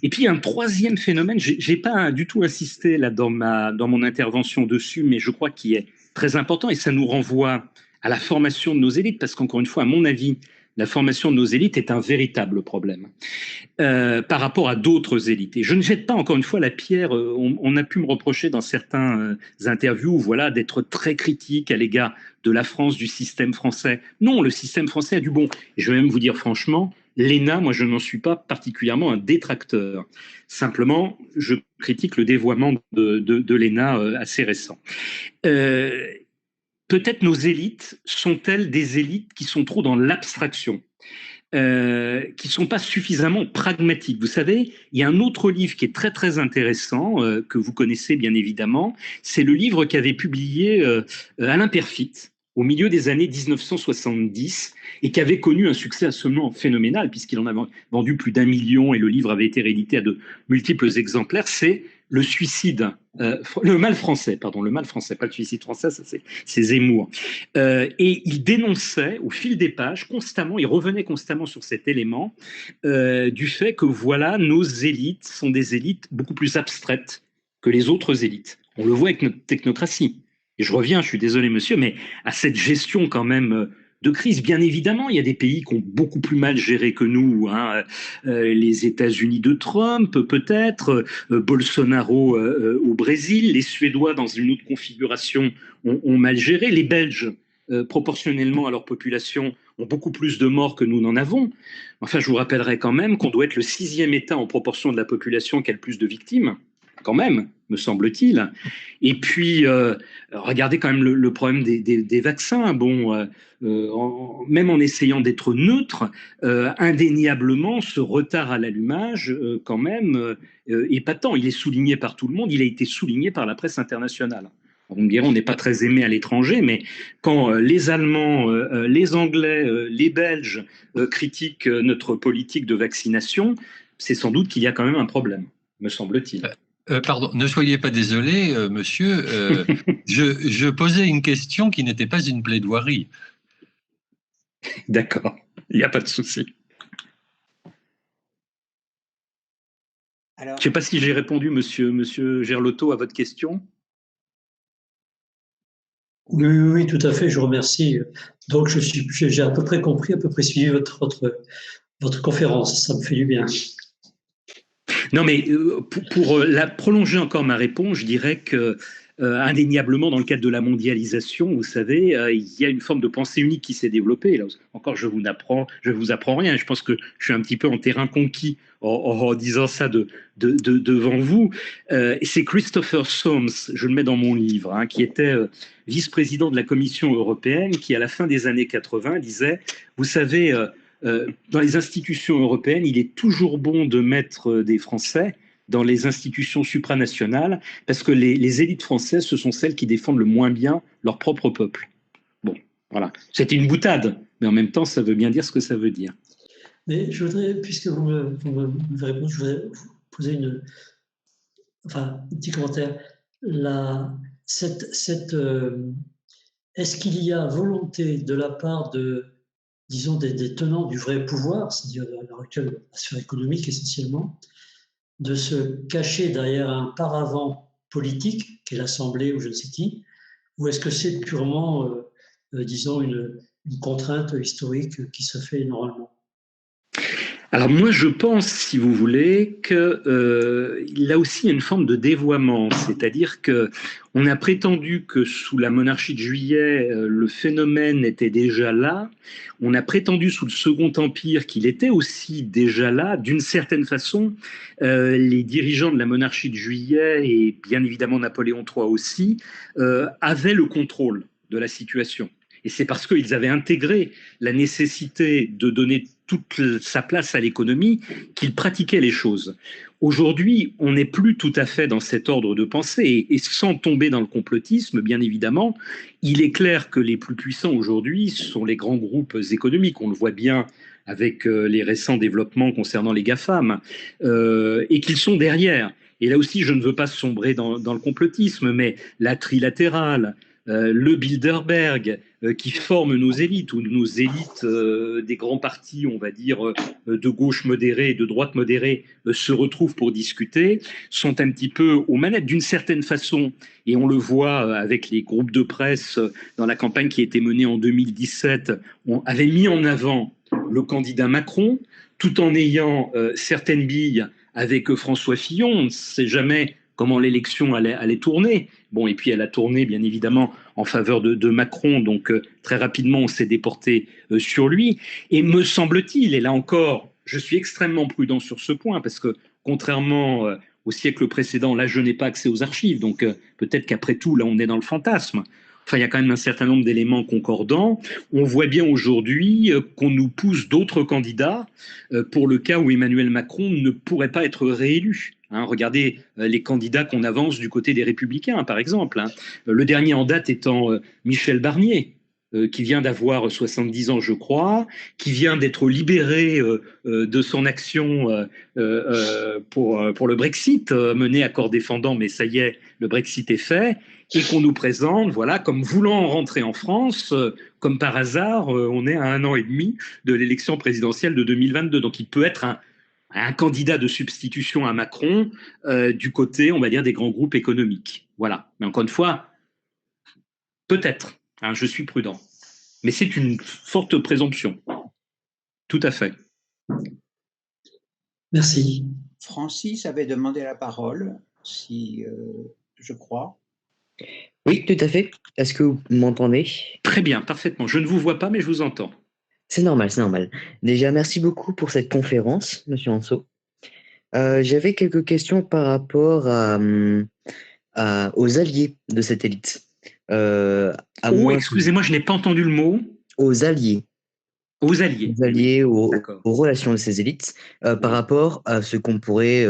Et puis un troisième phénomène, j'ai pas du tout insisté là dans mon intervention dessus, mais je crois qu'il est très important et ça nous renvoie à la formation de nos élites, parce qu'encore une fois, à mon avis, la formation de nos élites est un véritable problème par rapport à d'autres élites. Et je ne jette pas, encore une fois, la pierre. On a pu me reprocher dans certains interviews, voilà, d'être très critique à l'égard de la France, du système français. Non, le système français a du bon. Et je vais même vous dire franchement, l'ENA, moi, je n'en suis pas particulièrement un détracteur. Simplement, je critique le dévoiement de l'ENA assez récent. Peut-être nos élites sont-elles des élites qui sont trop dans l'abstraction, qui ne sont pas suffisamment pragmatiques. Vous savez, il y a un autre livre qui est très très intéressant, que vous connaissez bien évidemment, c'est le livre qu'avait publié Alain Perfit au milieu des années 1970 et qui avait connu un succès absolument phénoménal puisqu'il en avait vendu plus d'1 million et le livre avait été réédité à de multiples exemplaires, c'est le mal français, pas le suicide français, ça c'est Zemmour. Et il dénonçait au fil des pages constamment, il revenait constamment sur cet élément du fait que voilà, nos élites sont des élites beaucoup plus abstraites que les autres élites. On le voit avec notre technocratie. Et je reviens, je suis désolé monsieur, mais à cette gestion quand même de crise. Bien évidemment, il y a des pays qui ont beaucoup plus mal géré que nous. Hein. Les États-Unis de Trump, peut-être, Bolsonaro au Brésil, les Suédois dans une autre configuration ont mal géré, les Belges, proportionnellement à leur population, ont beaucoup plus de morts que nous n'en avons. Enfin, je vous rappellerai quand même qu'on doit être le 6e État en proportion de la population qui a le plus de victimes. Quand même, me semble-t-il. Et puis, regardez quand même le problème des vaccins. Bon, même en essayant d'être neutre, indéniablement, ce retard à l'allumage, quand même, est patent. Il est souligné par tout le monde. Il a été souligné par la presse internationale. Vous me direz, on n'est pas très aimé à l'étranger, mais quand les Allemands, les Anglais, les Belges critiquent notre politique de vaccination, c'est sans doute qu'il y a quand même un problème, me semble-t-il. Pardon, ne soyez pas désolé, monsieur. Je posais une question qui n'était pas une plaidoirie. D'accord, il n'y a pas de souci. Alors, je ne sais pas si j'ai répondu, monsieur Gerlotto, à votre question. Oui, tout à fait, je vous remercie. Donc, j'ai à peu près compris, à peu près suivi votre conférence, ça me fait du bien. Non, mais prolonger encore ma réponse, je dirais que indéniablement, dans le cadre de la mondialisation, vous savez, il y a une forme de pensée unique qui s'est développée. Là, encore, je vous apprends rien. Je pense que je suis un petit peu en terrain conquis en disant ça devant vous. C'est Christopher Soames, je le mets dans mon livre, hein, qui était vice-président de la Commission européenne, qui à la fin des années 80 disait, vous savez, dans les institutions européennes, il est toujours bon de mettre des Français dans les institutions supranationales, parce que les élites françaises, ce sont celles qui défendent le moins bien leur propre peuple. Bon, voilà. C'était une boutade, mais en même temps, ça veut bien dire ce que ça veut dire. Mais je voudrais, puisque vous me répondez, je voudrais vous poser un petit commentaire. Est-ce qu'il y a volonté de la part disons, des tenants du vrai pouvoir, c'est-à-dire à l'heure actuelle la sphère économique essentiellement, de se cacher derrière un paravent politique, qui est l'Assemblée ou je ne sais qui, ou est-ce que c'est purement, disons, une contrainte historique qui se fait normalement? Alors moi, je pense, si vous voulez, qu'il a aussi une forme de dévoiement, c'est-à-dire que on a prétendu que sous la monarchie de Juillet, le phénomène était déjà là. On a prétendu sous le Second Empire qu'il était aussi déjà là. D'une certaine façon, les dirigeants de la monarchie de Juillet et bien évidemment Napoléon III aussi avaient le contrôle de la situation. Et c'est parce qu'ils avaient intégré la nécessité de donner toute sa place à l'économie qu'ils pratiquaient les choses. Aujourd'hui, on n'est plus tout à fait dans cet ordre de pensée. Et sans tomber dans le complotisme, bien évidemment, il est clair que les plus puissants aujourd'hui sont les grands groupes économiques. On le voit bien avec les récents développements concernant les GAFAM, et qu'ils sont derrière. Et là aussi, je ne veux pas sombrer dans le complotisme, mais la trilatérale, le Bilderberg, qui forment nos élites, ou nos élites des grands partis, on va dire, de gauche modérée et de droite modérée, se retrouvent pour discuter, sont un petit peu aux manettes d'une certaine façon, et on le voit avec les groupes de presse dans la campagne qui a été menée en 2017, on avait mis en avant le candidat Macron, tout en ayant certaines billes avec François Fillon. On ne sait jamais comment l'élection allait tourner. Bon, et puis elle a tourné, bien évidemment, en faveur de Macron, donc très rapidement, on s'est déporté sur lui. Et me semble-t-il, et là encore, je suis extrêmement prudent sur ce point, parce que contrairement au siècle précédent, là, je n'ai pas accès aux archives, donc peut-être qu'après tout, là, on est dans le fantasme. Enfin, il y a quand même un certain nombre d'éléments concordants. On voit bien aujourd'hui qu'on nous pousse d'autres candidats pour le cas où Emmanuel Macron ne pourrait pas être réélu. Hein, regardez les candidats qu'on avance du côté des Républicains, par exemple. Hein. Le dernier en date étant Michel Barnier, qui vient d'avoir 70 ans, je crois, qui vient d'être libéré de son action pour le Brexit, mené à corps défendant, mais ça y est, le Brexit est fait, et qu'on nous présente, voilà, comme voulant rentrer en France, comme par hasard, on est à 1 an et demi de l'élection présidentielle de 2022. Donc il peut être un candidat de substitution à Macron du côté, on va dire, des grands groupes économiques. Voilà. Mais encore une fois, peut-être, hein, je suis prudent. Mais c'est une forte présomption. Tout à fait. Merci. Francis avait demandé la parole, si je crois. Oui, tout à fait. Est-ce que vous m'entendez? Très bien, parfaitement. Je ne vous vois pas, mais je vous entends. C'est normal, c'est normal. Déjà, merci beaucoup pour cette conférence, Monsieur Anso. J'avais quelques questions par rapport aux alliés de cette élite. Excusez-moi, je n'ai pas entendu le mot. Aux alliés. Aux alliés. Aux alliés, aux relations de ces élites, par rapport à ce qu'on pourrait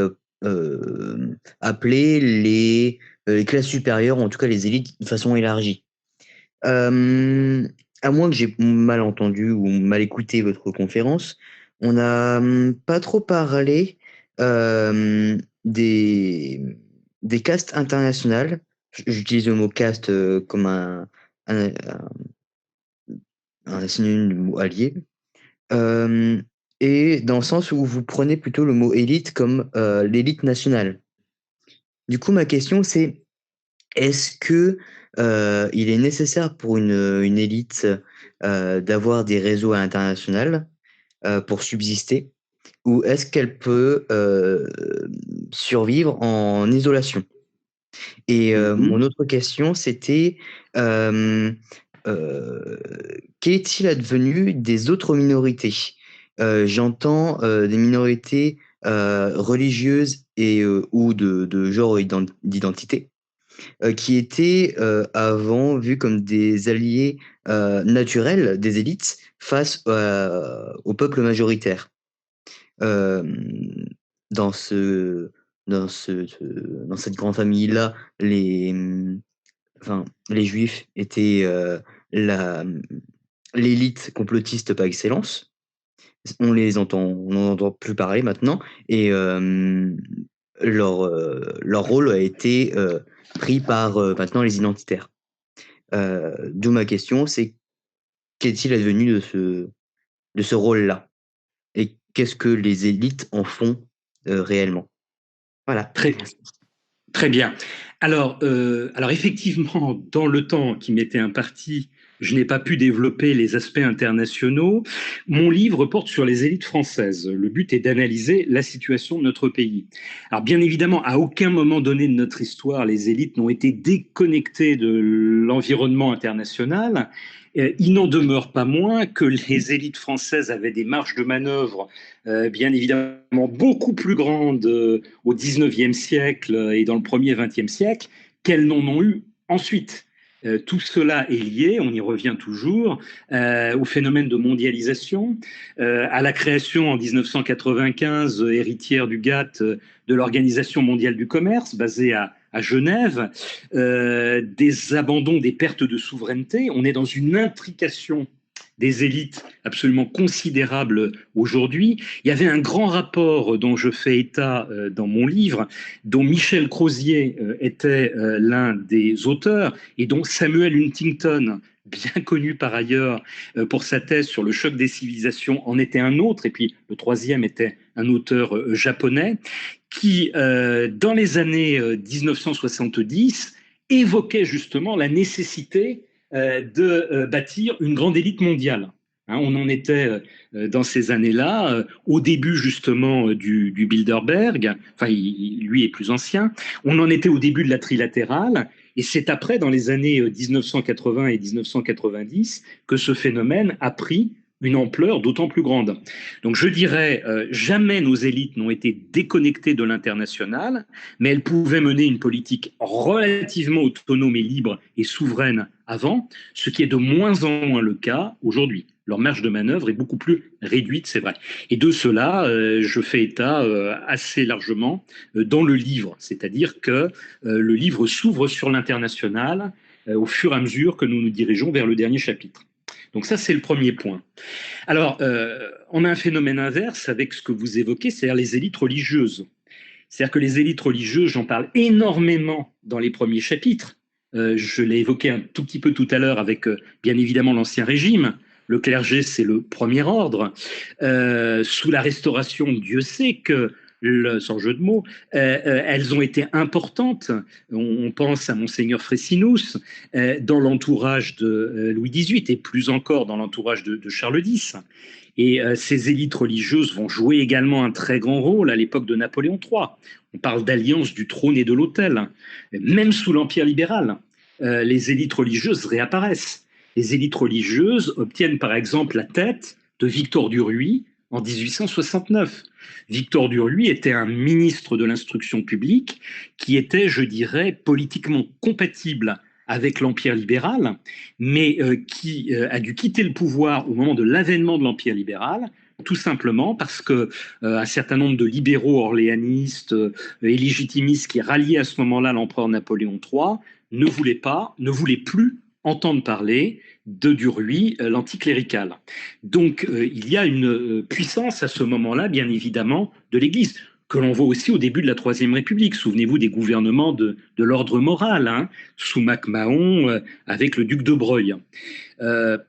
appeler les classes supérieures, en tout cas les élites de façon élargie. À moins que j'ai mal entendu ou mal écouté votre conférence, on n'a pas trop parlé des castes internationales. J'utilise le mot caste comme un synonyme du mot allié. Et dans le sens où vous prenez plutôt le mot élite comme l'élite nationale. Du coup, ma question c'est, est-ce que il est nécessaire pour une élite d'avoir des réseaux à l'international pour subsister? ou est-ce qu'elle peut survivre en isolation? Et mon autre question, c'était qu'est-il advenu des autres minorités? J'entends des minorités religieuses et ou de genre d'identité qui étaient avant vus comme des alliés naturels des élites face au peuple majoritaire. Euh, dans ce, dans cette grande famille-là, les Juifs étaient l'élite complotiste par excellence. On n'en entend plus parler maintenant, et leur rôle a été pris par maintenant les identitaires. D'où ma question, c'est qu'est-il advenu de ce rôle-là? Et qu'est-ce que les élites en font réellement? Voilà. Très bien. Alors effectivement, dans le temps qui m'était imparti, je n'ai pas pu développer les aspects internationaux. Mon livre porte sur les élites françaises. Le but est d'analyser la situation de notre pays. Alors bien évidemment, à aucun moment donné de notre histoire, les élites n'ont été déconnectées de l'environnement international. Il n'en demeure pas moins que les élites françaises avaient des marges de manœuvre bien évidemment beaucoup plus grandes au XIXe siècle et dans le premier XXe siècle qu'elles n'en ont eu ensuite. Tout cela est lié, on y revient toujours, au phénomène de mondialisation, à la création en 1995, héritière du GATT, de l'Organisation mondiale du commerce, basée à Genève, des abandons, des pertes de souveraineté. On est dans une intrication des élites absolument considérable aujourd'hui. Il y avait un grand rapport dont je fais état dans mon livre, dont Michel Crozier était l'un des auteurs et dont Samuel Huntington, bien connu par ailleurs pour sa thèse sur le choc des civilisations, en était un autre, et puis le troisième était un auteur japonais, qui, dans les années 1970, évoquait justement la nécessité de bâtir une grande élite mondiale. Hein, on en était dans ces années-là, au début justement du Bilderberg, enfin lui est plus ancien, on en était au début de la trilatérale, et c'est après, dans les années 1980 et 1990, que ce phénomène a pris une ampleur d'autant plus grande. Donc je dirais, jamais nos élites n'ont été déconnectées de l'international, mais elles pouvaient mener une politique relativement autonome et libre et souveraine avant, ce qui est de moins en moins le cas aujourd'hui. Leur marge de manœuvre est beaucoup plus réduite, c'est vrai. Et de cela, je fais état assez largement dans le livre, c'est-à-dire que le livre s'ouvre sur l'international au fur et à mesure que nous nous dirigeons vers le dernier chapitre. Donc ça, c'est le premier point. Alors, on a un phénomène inverse avec ce que vous évoquez, c'est-à-dire les élites religieuses. C'est-à-dire que les élites religieuses, j'en parle énormément dans les premiers chapitres. Je l'ai évoqué un tout petit peu tout à l'heure avec, bien évidemment, l'Ancien Régime. Le clergé, c'est le premier ordre. Sous la Restauration, Dieu sait que, sans jeu de mots, elles ont été importantes. On pense à Monseigneur Frécinus, dans l'entourage de Louis XVIII et plus encore dans l'entourage de Charles X. Et ces élites religieuses vont jouer également un très grand rôle à l'époque de Napoléon III. On parle d'alliance du trône et de l'autel. Même sous l'Empire libéral, les élites religieuses réapparaissent. Les élites religieuses obtiennent par exemple la tête de Victor Duruy en 1869. Victor Duruy était un ministre de l'instruction publique qui était, je dirais, politiquement compatible avec l'Empire libéral, mais qui a dû quitter le pouvoir au moment de l'avènement de l'Empire libéral, tout simplement parce que un certain nombre de libéraux orléanistes et légitimistes qui ralliaient à ce moment-là l'empereur Napoléon III ne voulaient plus entendre parler de Duruy, l'anticlérical. Donc il y a une puissance à ce moment-là, bien évidemment, de l'Église, que l'on voit aussi au début de la Troisième République. Souvenez-vous des gouvernements de l'ordre moral, hein, sous MacMahon, avec le duc de Broglie.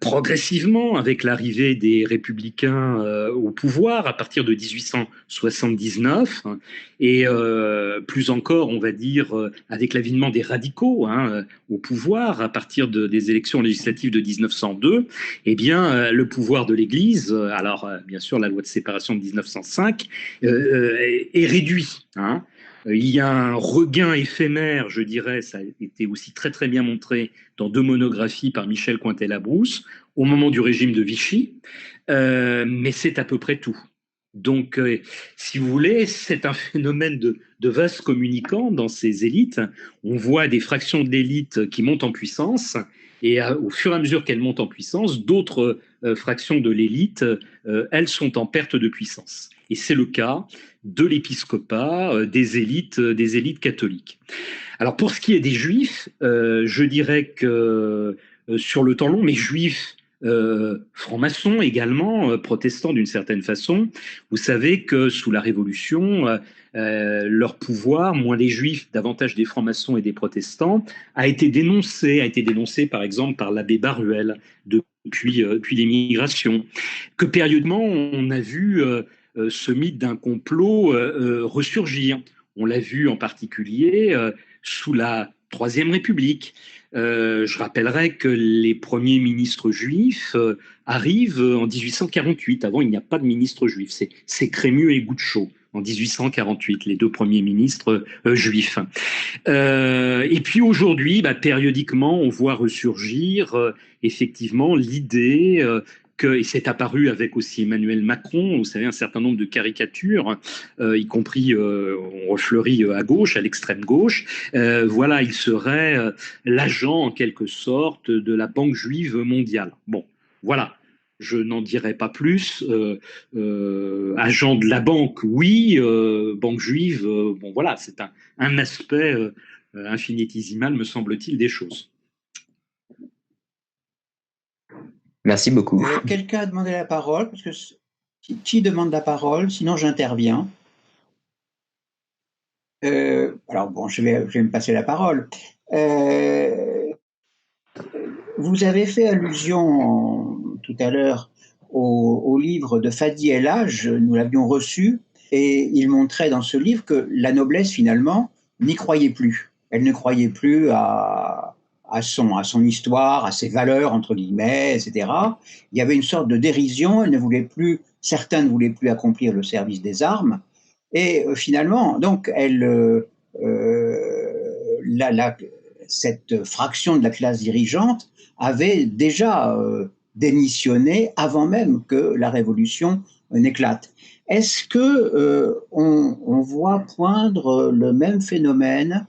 Progressivement, avec l'arrivée des républicains au pouvoir à partir de 1879, et plus encore, on va dire, avec l'avènement des radicaux au pouvoir à partir des élections législatives de 1902, eh bien, le pouvoir de l'Église, alors bien sûr la loi de séparation de 1905, est réduit. Il y a un regain éphémère, je dirais, ça a été aussi très très bien montré dans 2 monographies par Michel Cointet-Labrousse, au moment du régime de Vichy, mais c'est à peu près tout. Donc, si vous voulez, c'est un phénomène de vase communicant dans ces élites. On voit des fractions de l'élite qui montent en puissance, et au fur et à mesure qu'elles montent en puissance, d'autres fractions de l'élite, elles sont en perte de puissance. Et c'est le cas de l'épiscopat, des élites catholiques. Alors pour ce qui est des juifs, je dirais que sur le temps long, mais juifs francs-maçons également, protestants d'une certaine façon, vous savez que sous la Révolution, leur pouvoir, moins des juifs, davantage des francs-maçons et des protestants, a été dénoncé par exemple par l'abbé Baruel depuis l'émigration, que périodiquement on a vu ce mythe d'un complot ressurgir. On l'a vu en particulier sous la Troisième République. Je rappellerai que les premiers ministres juifs arrivent en 1848. Avant, il n'y a pas de ministre juif. C'est Crémieux et Goucho en 1848, les 2 premiers ministres juifs. Et puis aujourd'hui, périodiquement, on voit ressurgir effectivement l'idée et c'est apparu avec aussi Emmanuel Macron, vous savez, un certain nombre de caricatures, y compris on refleurit à gauche, à l'extrême gauche. Voilà, il serait l'agent en quelque sorte de la Banque juive mondiale. Bon, voilà. Je n'en dirai pas plus. Agent de la banque, oui. Banque juive, bon voilà, c'est un aspect infinitésimal, me semble-t-il, des choses. Merci beaucoup. Quelqu'un a demandé la parole, parce que qui demande la parole? Sinon, j'interviens. Alors bon, je vais me passer la parole. Vous avez fait allusion tout à l'heure au livre de Fadi El Hadj, nous l'avions reçu, et il montrait dans ce livre que la noblesse, finalement, n'y croyait plus. Elle ne croyait plus à son histoire, à ses valeurs, entre guillemets, etc. Il y avait une sorte de dérision, certains ne voulaient plus accomplir le service des armes, et finalement, donc, cette fraction de la classe dirigeante avait déjà démissionné avant même que la révolution n'éclate. Est-ce que on voit poindre le même phénomène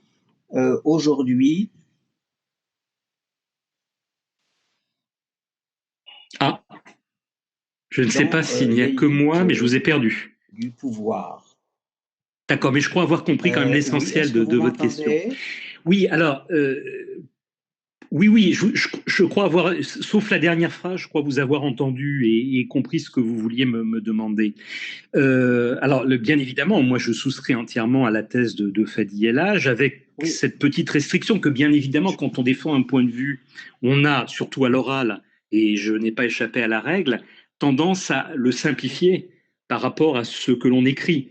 aujourd'hui? Ah, je ne sais pas s'il n'y a que moi, mais je vous ai perdu. Du pouvoir. D'accord, mais je crois avoir compris quand même l'essentiel de votre question. Oui, alors, oui, je crois avoir, sauf la dernière phrase, je crois vous avoir entendu et compris ce que vous vouliez me demander. Alors, bien évidemment, moi je souscris entièrement à la thèse de Fadi El Hadj, avec cette petite restriction que bien évidemment, quand on défend un point de vue, on a, surtout à l'oral, et je n'ai pas échappé à la règle, tendance à le simplifier par rapport à ce que l'on écrit.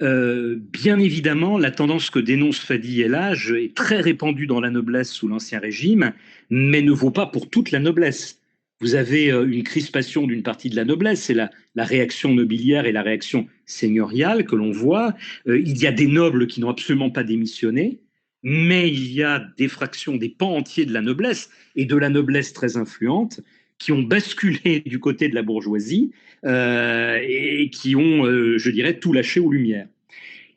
Bien évidemment, la tendance que dénonce Fadi El Hadj est très répandue dans la noblesse sous l'Ancien Régime, mais ne vaut pas pour toute la noblesse. Vous avez une crispation d'une partie de la noblesse, c'est la réaction nobiliaire et la réaction seigneuriale que l'on voit. Il y a des nobles qui n'ont absolument pas démissionné, mais il y a des fractions, des pans entiers de la noblesse, et de la noblesse très influente, qui ont basculé du côté de la bourgeoisie et qui ont, je dirais, tout lâché aux Lumières.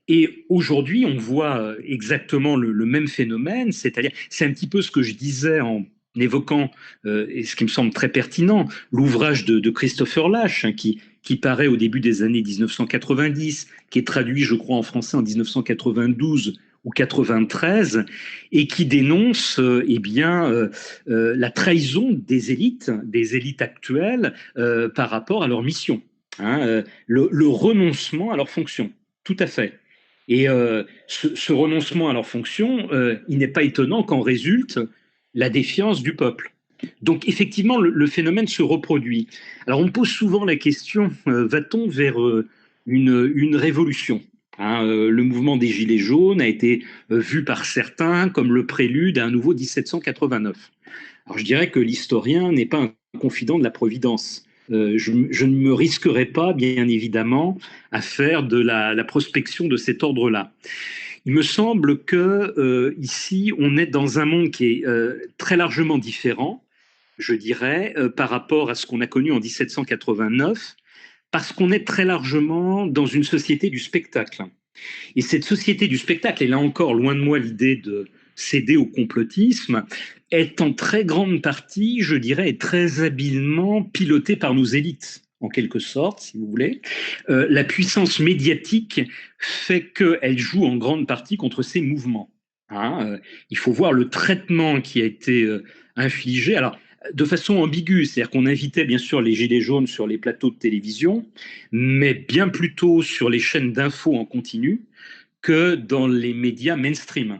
Et aujourd'hui, on voit exactement le même phénomène, c'est-à-dire, c'est un petit peu ce que je disais en évoquant, et ce qui me semble très pertinent, l'ouvrage de Christopher Lasch, qui paraît au début des années 1990, qui est traduit, je crois, en français en 1992 ou 93, et qui dénonce la trahison des élites actuelles par rapport à leur mission, le renoncement à leur fonction. Tout à fait. Et ce renoncement à leurs fonctions, il n'est pas étonnant qu'en résulte la défiance du peuple. Donc effectivement, le phénomène se reproduit. Alors on me pose souvent la question, va-t-on vers une révolution, hein, le mouvement des Gilets jaunes a été vu par certains comme le prélude à un nouveau 1789. Alors je dirais que l'historien n'est pas un confident de la Providence. Je ne me risquerai pas, bien évidemment, à faire de la prospection de cet ordre-là. Il me semble que ici, on est dans un monde qui est très largement différent, je dirais, par rapport à ce qu'on a connu en 1789, parce qu'on est très largement dans une société du spectacle. Et cette société du spectacle, et là encore, loin de moi l'idée de céder au complotisme, est en très grande partie, je dirais, très habilement pilotée par nos élites, en quelque sorte, si vous voulez. La puissance médiatique fait qu'elle joue en grande partie contre ces mouvements. Hein, il faut voir le traitement qui a été infligé. Alors, de façon ambiguë, c'est-à-dire qu'on invitait bien sûr les Gilets jaunes sur les plateaux de télévision, mais bien plutôt sur les chaînes d'infos en continu que dans les médias mainstream.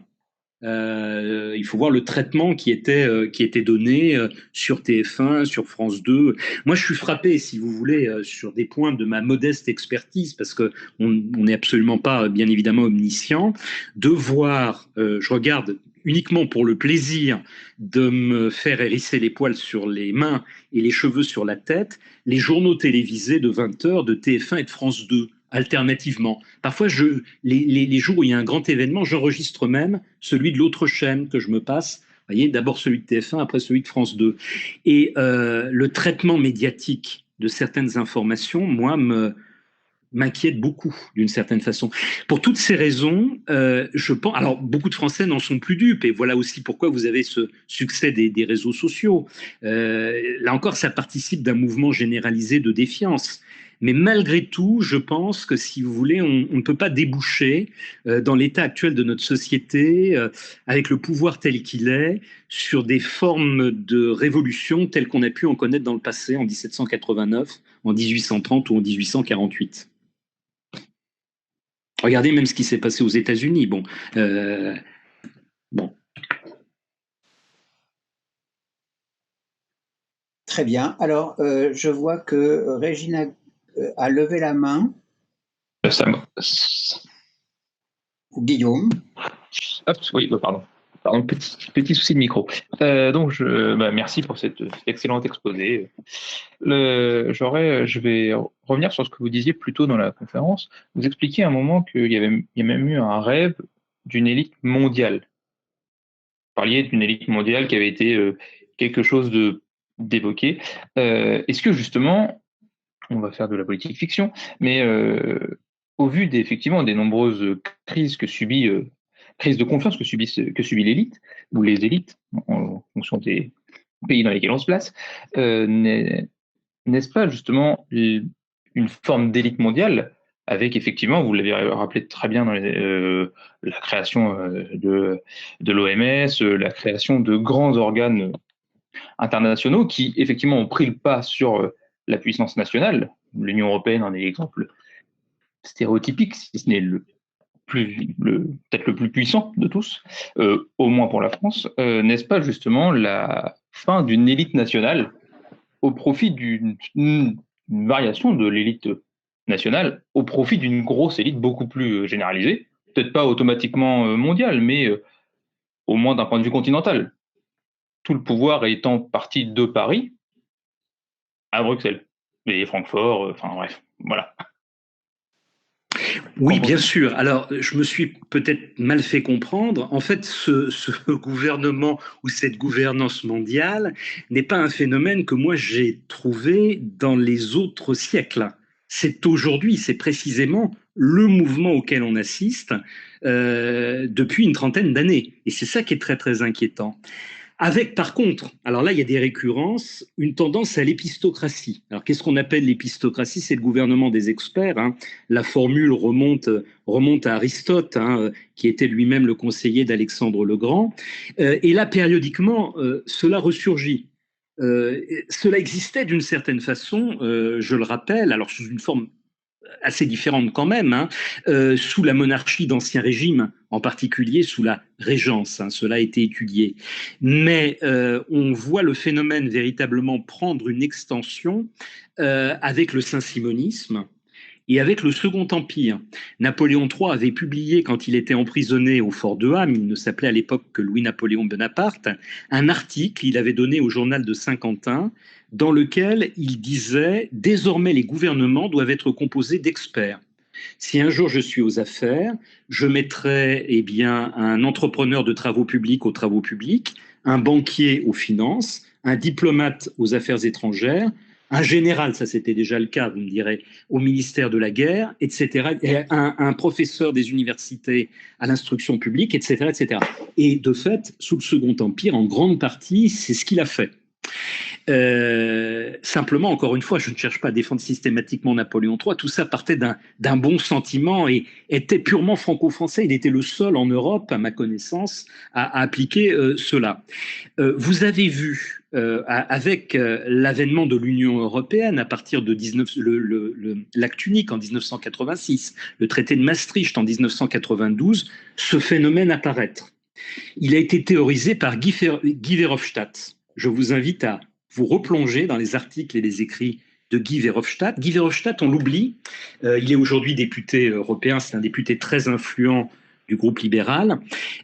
Il faut voir le traitement qui était donné sur TF1, sur France 2. Moi, je suis frappé, si vous voulez, sur des points de ma modeste expertise, parce que on n'est absolument pas, bien évidemment, omniscient, de voir, je regarde uniquement pour le plaisir de me faire hérisser les poils sur les mains et les cheveux sur la tête, les journaux télévisés de 20 heures de TF1 et de France 2. Alternativement. Parfois, les jours où il y a un grand événement, j'enregistre même celui de l'autre chaîne que je me passe. Vous voyez, d'abord celui de TF1, après celui de France 2. Et le traitement médiatique de certaines informations, moi, m'inquiète beaucoup, d'une certaine façon. Pour toutes ces raisons, je pense... Alors, beaucoup de Français n'en sont plus dupes, et voilà aussi pourquoi vous avez ce succès des réseaux sociaux. Là encore, ça participe d'un mouvement généralisé de défiance. Mais malgré tout, je pense que, si vous voulez, on ne peut pas déboucher dans l'état actuel de notre société, avec le pouvoir tel qu'il est, sur des formes de révolution telles qu'on a pu en connaître dans le passé, en 1789, en 1830 ou en 1848. Regardez même ce qui s'est passé aux États-Unis. Bon. Très bien. Alors, je vois que Régina a levé la main. Ou Guillaume. Hop, oui, pardon. Pardon, petit souci de micro. Donc, merci pour cet excellent exposé. Je vais revenir sur ce que vous disiez plus tôt dans la conférence. Vous expliquiez à un moment qu'il y a même eu un rêve d'une élite mondiale. Vous parliez d'une élite mondiale qui avait été quelque chose d'évoqué. Est-ce que justement, on va faire de la politique fiction, mais au vu effectivement des nombreuses crises crise de confiance que subit l'élite, ou les élites, en fonction des pays dans lesquels on se place, n'est-ce pas justement une forme d'élite mondiale avec effectivement, vous l'avez rappelé très bien, dans la création de l'OMS, la création de grands organes internationaux qui effectivement ont pris le pas sur la puissance nationale. L'Union européenne en est l'exemple stéréotypique, si ce n'est peut-être le plus puissant de tous, au moins pour la France. N'est-ce pas justement la fin d'une élite nationale au profit d'une variation de l'élite nationale, au profit d'une grosse élite beaucoup plus généralisée, peut-être pas automatiquement mondiale, mais au moins d'un point de vue continental. Tout le pouvoir étant parti de Paris à Bruxelles, et Francfort, enfin bref, voilà. Oui, bien sûr. Alors, je me suis peut-être mal fait comprendre. En fait, ce gouvernement ou cette gouvernance mondiale n'est pas un phénomène que moi j'ai trouvé dans les autres siècles. C'est aujourd'hui, c'est précisément le mouvement auquel on assiste depuis une trentaine d'années. Et c'est ça qui est très, très inquiétant. Avec, par contre, alors là, il y a des récurrences, une tendance à l'épistocratie. Alors, qu'est-ce qu'on appelle l'épistocratie? C'est le gouvernement des experts. Hein. La formule remonte à Aristote, hein, qui était lui-même le conseiller d'Alexandre le Grand. Et là, périodiquement, cela ressurgit. Cela existait d'une certaine façon, je le rappelle, alors sous une forme assez différentes quand même, hein, sous la monarchie d'Ancien Régime, en particulier sous la Régence, hein, cela a été étudié. Mais on voit le phénomène véritablement prendre une extension avec le saint-simonisme et avec le Second Empire. Napoléon III avait publié, quand il était emprisonné au fort de Ham, il ne s'appelait à l'époque que Louis-Napoléon Bonaparte, un article qu'il avait donné au journal de Saint-Quentin, dans lequel il disait « Désormais, les gouvernements doivent être composés d'experts. Si un jour je suis aux affaires, je mettrai eh bien, un entrepreneur de travaux publics aux travaux publics, un banquier aux finances, un diplomate aux affaires étrangères, un général, ça c'était déjà le cas, vous me direz, au ministère de la guerre, etc., et un professeur des universités à l'instruction publique, etc., etc. Et de fait, sous le Second Empire, en grande partie, c'est ce qu'il a fait. Simplement, encore une fois, je ne cherche pas à défendre systématiquement Napoléon III. Tout ça partait d'un bon sentiment et était purement franco-français. Il était le seul en Europe, à ma connaissance, à appliquer cela. Vous avez vu, avec l'avènement de l'Union européenne à partir de l'acte unique en 1986, le traité de Maastricht en 1992, ce phénomène apparaître. Il a été théorisé par Guy Verhofstadt. Je vous invite à vous replonger dans les articles et les écrits de Guy Verhofstadt. Guy Verhofstadt, on l'oublie, il est aujourd'hui député européen, c'est un député très influent du groupe libéral,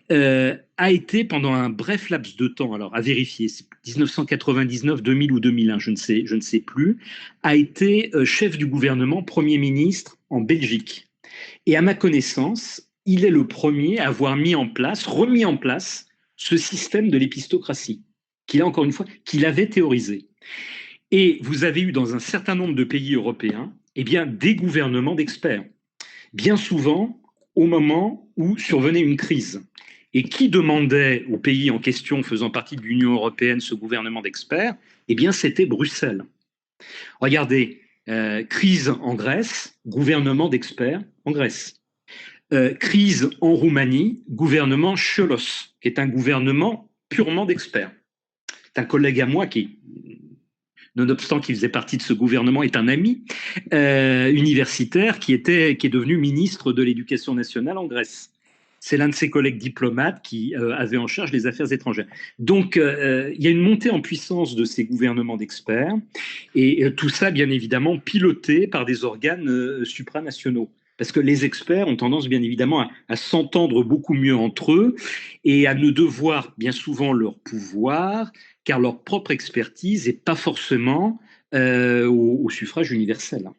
a été pendant un bref laps de temps, alors à vérifier, 1999, 2000 ou 2001, je ne sais plus, a été chef du gouvernement, Premier ministre en Belgique. Et à ma connaissance, il est le premier à avoir remis en place ce système de l'épistocratie, encore une fois, qu'il avait théorisé. Et vous avez eu dans un certain nombre de pays européens, eh bien, des gouvernements d'experts, bien souvent au moment où survenait une crise. Et qui demandait aux pays en question faisant partie de l'Union européenne ce gouvernement d'experts? Eh bien, c'était Bruxelles. Regardez, crise en Grèce, gouvernement d'experts en Grèce. Crise en Roumanie, gouvernement Cholos, qui est un gouvernement purement d'experts. C'est un collègue à moi qui, nonobstant qu'il faisait partie de ce gouvernement, est un ami universitaire qui est devenu ministre de l'Éducation nationale en Grèce. C'est l'un de ses collègues diplomates qui avait en charge les affaires étrangères. Donc, il y a une montée en puissance de ces gouvernements d'experts, et tout ça, bien évidemment, piloté par des organes supranationaux. Parce que les experts ont tendance, bien évidemment, à s'entendre beaucoup mieux entre eux et à ne devoir bien souvent leur pouvoir car leur propre expertise n'est pas forcément au suffrage universel.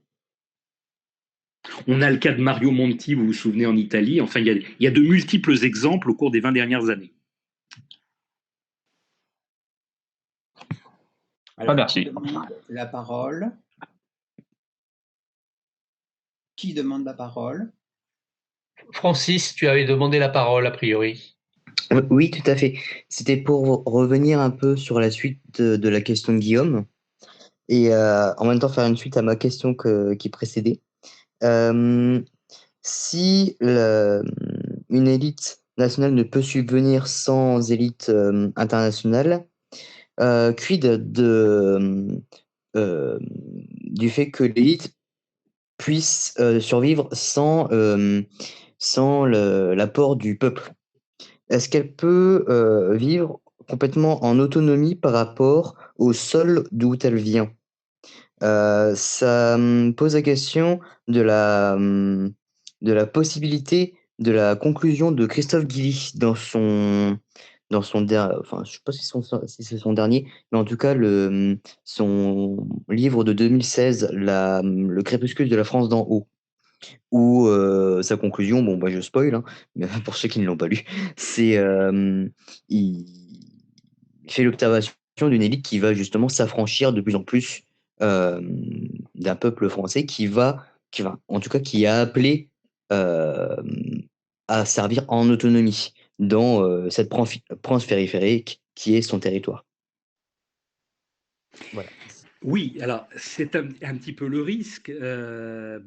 On a le cas de Mario Monti, vous vous souvenez, en Italie. Enfin, il y a de multiples exemples au cours des 20 dernières années. Alors, merci. La parole. Qui demande la parole? Francis, tu avais demandé la parole, a priori. Oui, tout à fait. C'était pour revenir un peu sur la suite de la question de Guillaume et en même temps faire une suite à ma question qui précédait. Si une élite nationale ne peut subvenir sans élite internationale, quid du fait que l'élite puisse survivre sans l'apport du peuple? Est-ce qu'elle peut vivre complètement en autonomie par rapport au sol d'où elle vient? Ça me pose la question de la possibilité de la conclusion de Christophe Guilly dans son enfin, je sais pas si c'est son dernier, mais en tout cas son livre de 2016, Le crépuscule de la France d'en haut, où sa conclusion, bon bah je spoil, hein, mais pour ceux qui ne l'ont pas lu, c'est il fait l'observation d'une élite qui va justement s'affranchir de plus en plus d'un peuple français qui en tout cas, qui a appelé à servir en autonomie dans cette France périphérique qui est son territoire. Voilà. Oui, alors c'est un petit peu le risque. Là,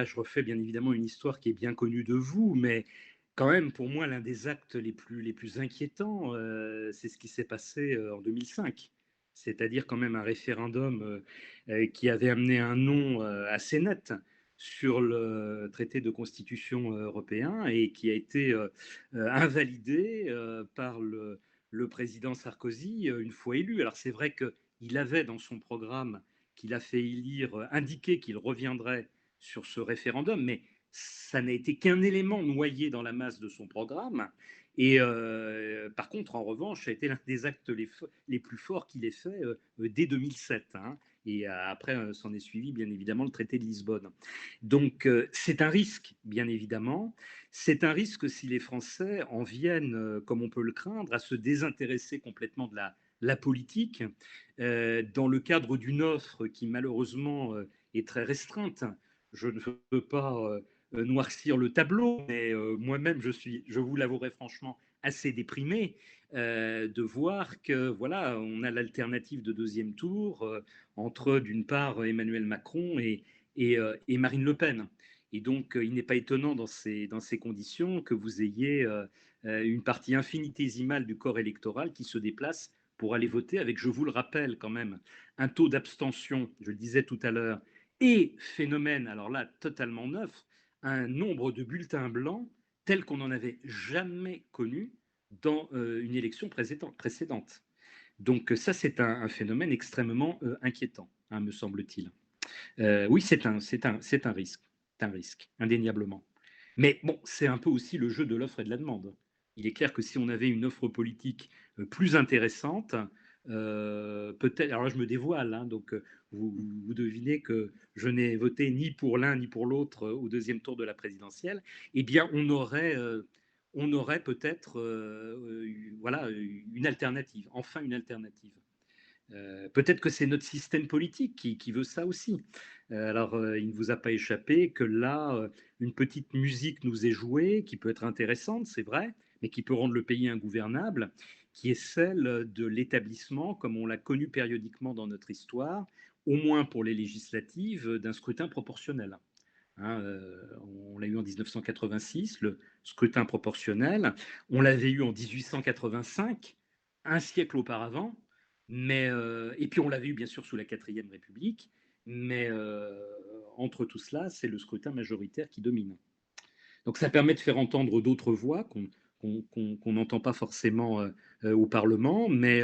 je refais bien évidemment une histoire qui est bien connue de vous, mais quand même, pour moi, l'un des actes les plus inquiétants, c'est ce qui s'est passé en 2005. C'est-à-dire quand même un référendum qui avait amené un non assez net sur le traité de constitution européen et qui a été invalidé par le président Sarkozy une fois élu. Alors c'est vrai qu'il avait dans son programme qu'il a fait élire indiqué qu'il reviendrait sur ce référendum, mais ça n'a été qu'un élément noyé dans la masse de son programme. Et par contre, en revanche, ça a été l'un des actes les plus forts qu'il ait fait dès 2007. Hein. Et après, s'en est suivi, bien évidemment, le traité de Lisbonne. Donc, c'est un risque, bien évidemment. C'est un risque si les Français en viennent, comme on peut le craindre, à se désintéresser complètement de la politique, dans le cadre d'une offre qui, malheureusement, est très restreinte. Je ne veux pas noircir le tableau, mais moi-même, je vous l'avouerai franchement, assez déprimé de voir que voilà, on a l'alternative de deuxième tour entre d'une part Emmanuel Macron et Marine Le Pen. Et donc, il n'est pas étonnant dans ces conditions que vous ayez une partie infinitésimale du corps électoral qui se déplace pour aller voter avec, je vous le rappelle quand même, un taux d'abstention, je le disais tout à l'heure, et phénomène, alors là, totalement neuf, un nombre de bulletins blancs tel qu'on n'en avait jamais connu dans une élection précédente. Donc ça, c'est un phénomène extrêmement inquiétant, hein, me semble-t-il. Oui, c'est un risque, indéniablement. Mais bon, c'est un peu aussi le jeu de l'offre et de la demande. Il est clair que si on avait une offre politique plus intéressante, peut-être, alors là je me dévoile, hein, donc vous devinez que je n'ai voté ni pour l'un ni pour l'autre au deuxième tour de la présidentielle, eh bien on aurait peut-être voilà, une alternative, enfin une alternative. Peut-être que c'est notre système politique qui veut ça aussi. Alors, il ne vous a pas échappé que là, une petite musique nous est jouée, qui peut être intéressante, c'est vrai, mais qui peut rendre le pays ingouvernable, qui est celle de l'établissement, comme on l'a connu périodiquement dans notre histoire, au moins pour les législatives, d'un scrutin proportionnel. Hein, on l'a eu en 1986, le scrutin proportionnel. On l'avait eu en 1885, un siècle auparavant. Mais, et puis on l'avait eu bien sûr sous la 4e République, mais entre tout cela, c'est le scrutin majoritaire qui domine. Donc ça permet de faire entendre d'autres voix qu'on n'entend pas forcément au Parlement, mais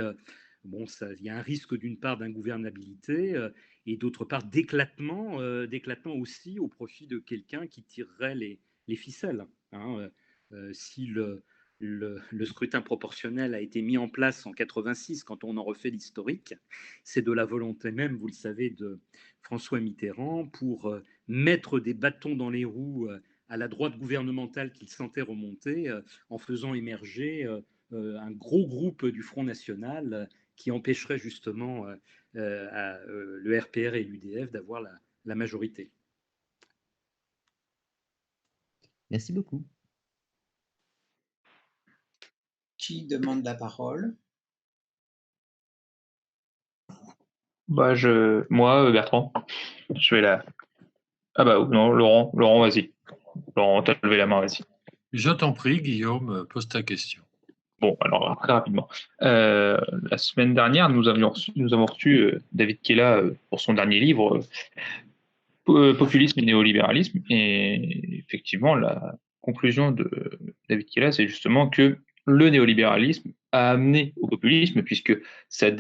bon, il y a un risque d'une part d'ingouvernabilité et d'autre part d'éclatement aussi au profit de quelqu'un qui tirerait les ficelles. Hein. Si le scrutin proportionnel a été mis en place en 86, quand on en refait l'historique, c'est de la volonté même, vous le savez, de François Mitterrand pour mettre des bâtons dans les roues à la droite gouvernementale qu'il sentait remonter en faisant émerger un gros groupe du Front National qui empêcherait justement le RPR et l'UDF d'avoir la majorité. Merci beaucoup. Qui demande la parole? Bah moi, Bertrand, je vais là. Ah bah non, Laurent, vas-y. Laurent, t'as levé la main, vas-y. Je t'en prie, Guillaume, pose ta question. Bon, alors très rapidement. La semaine dernière, nous avons reçu David Kella pour son dernier livre, Populisme et néolibéralisme. Et effectivement, la conclusion de David Kella, c'est justement que le néolibéralisme a amené au populisme, puisque ça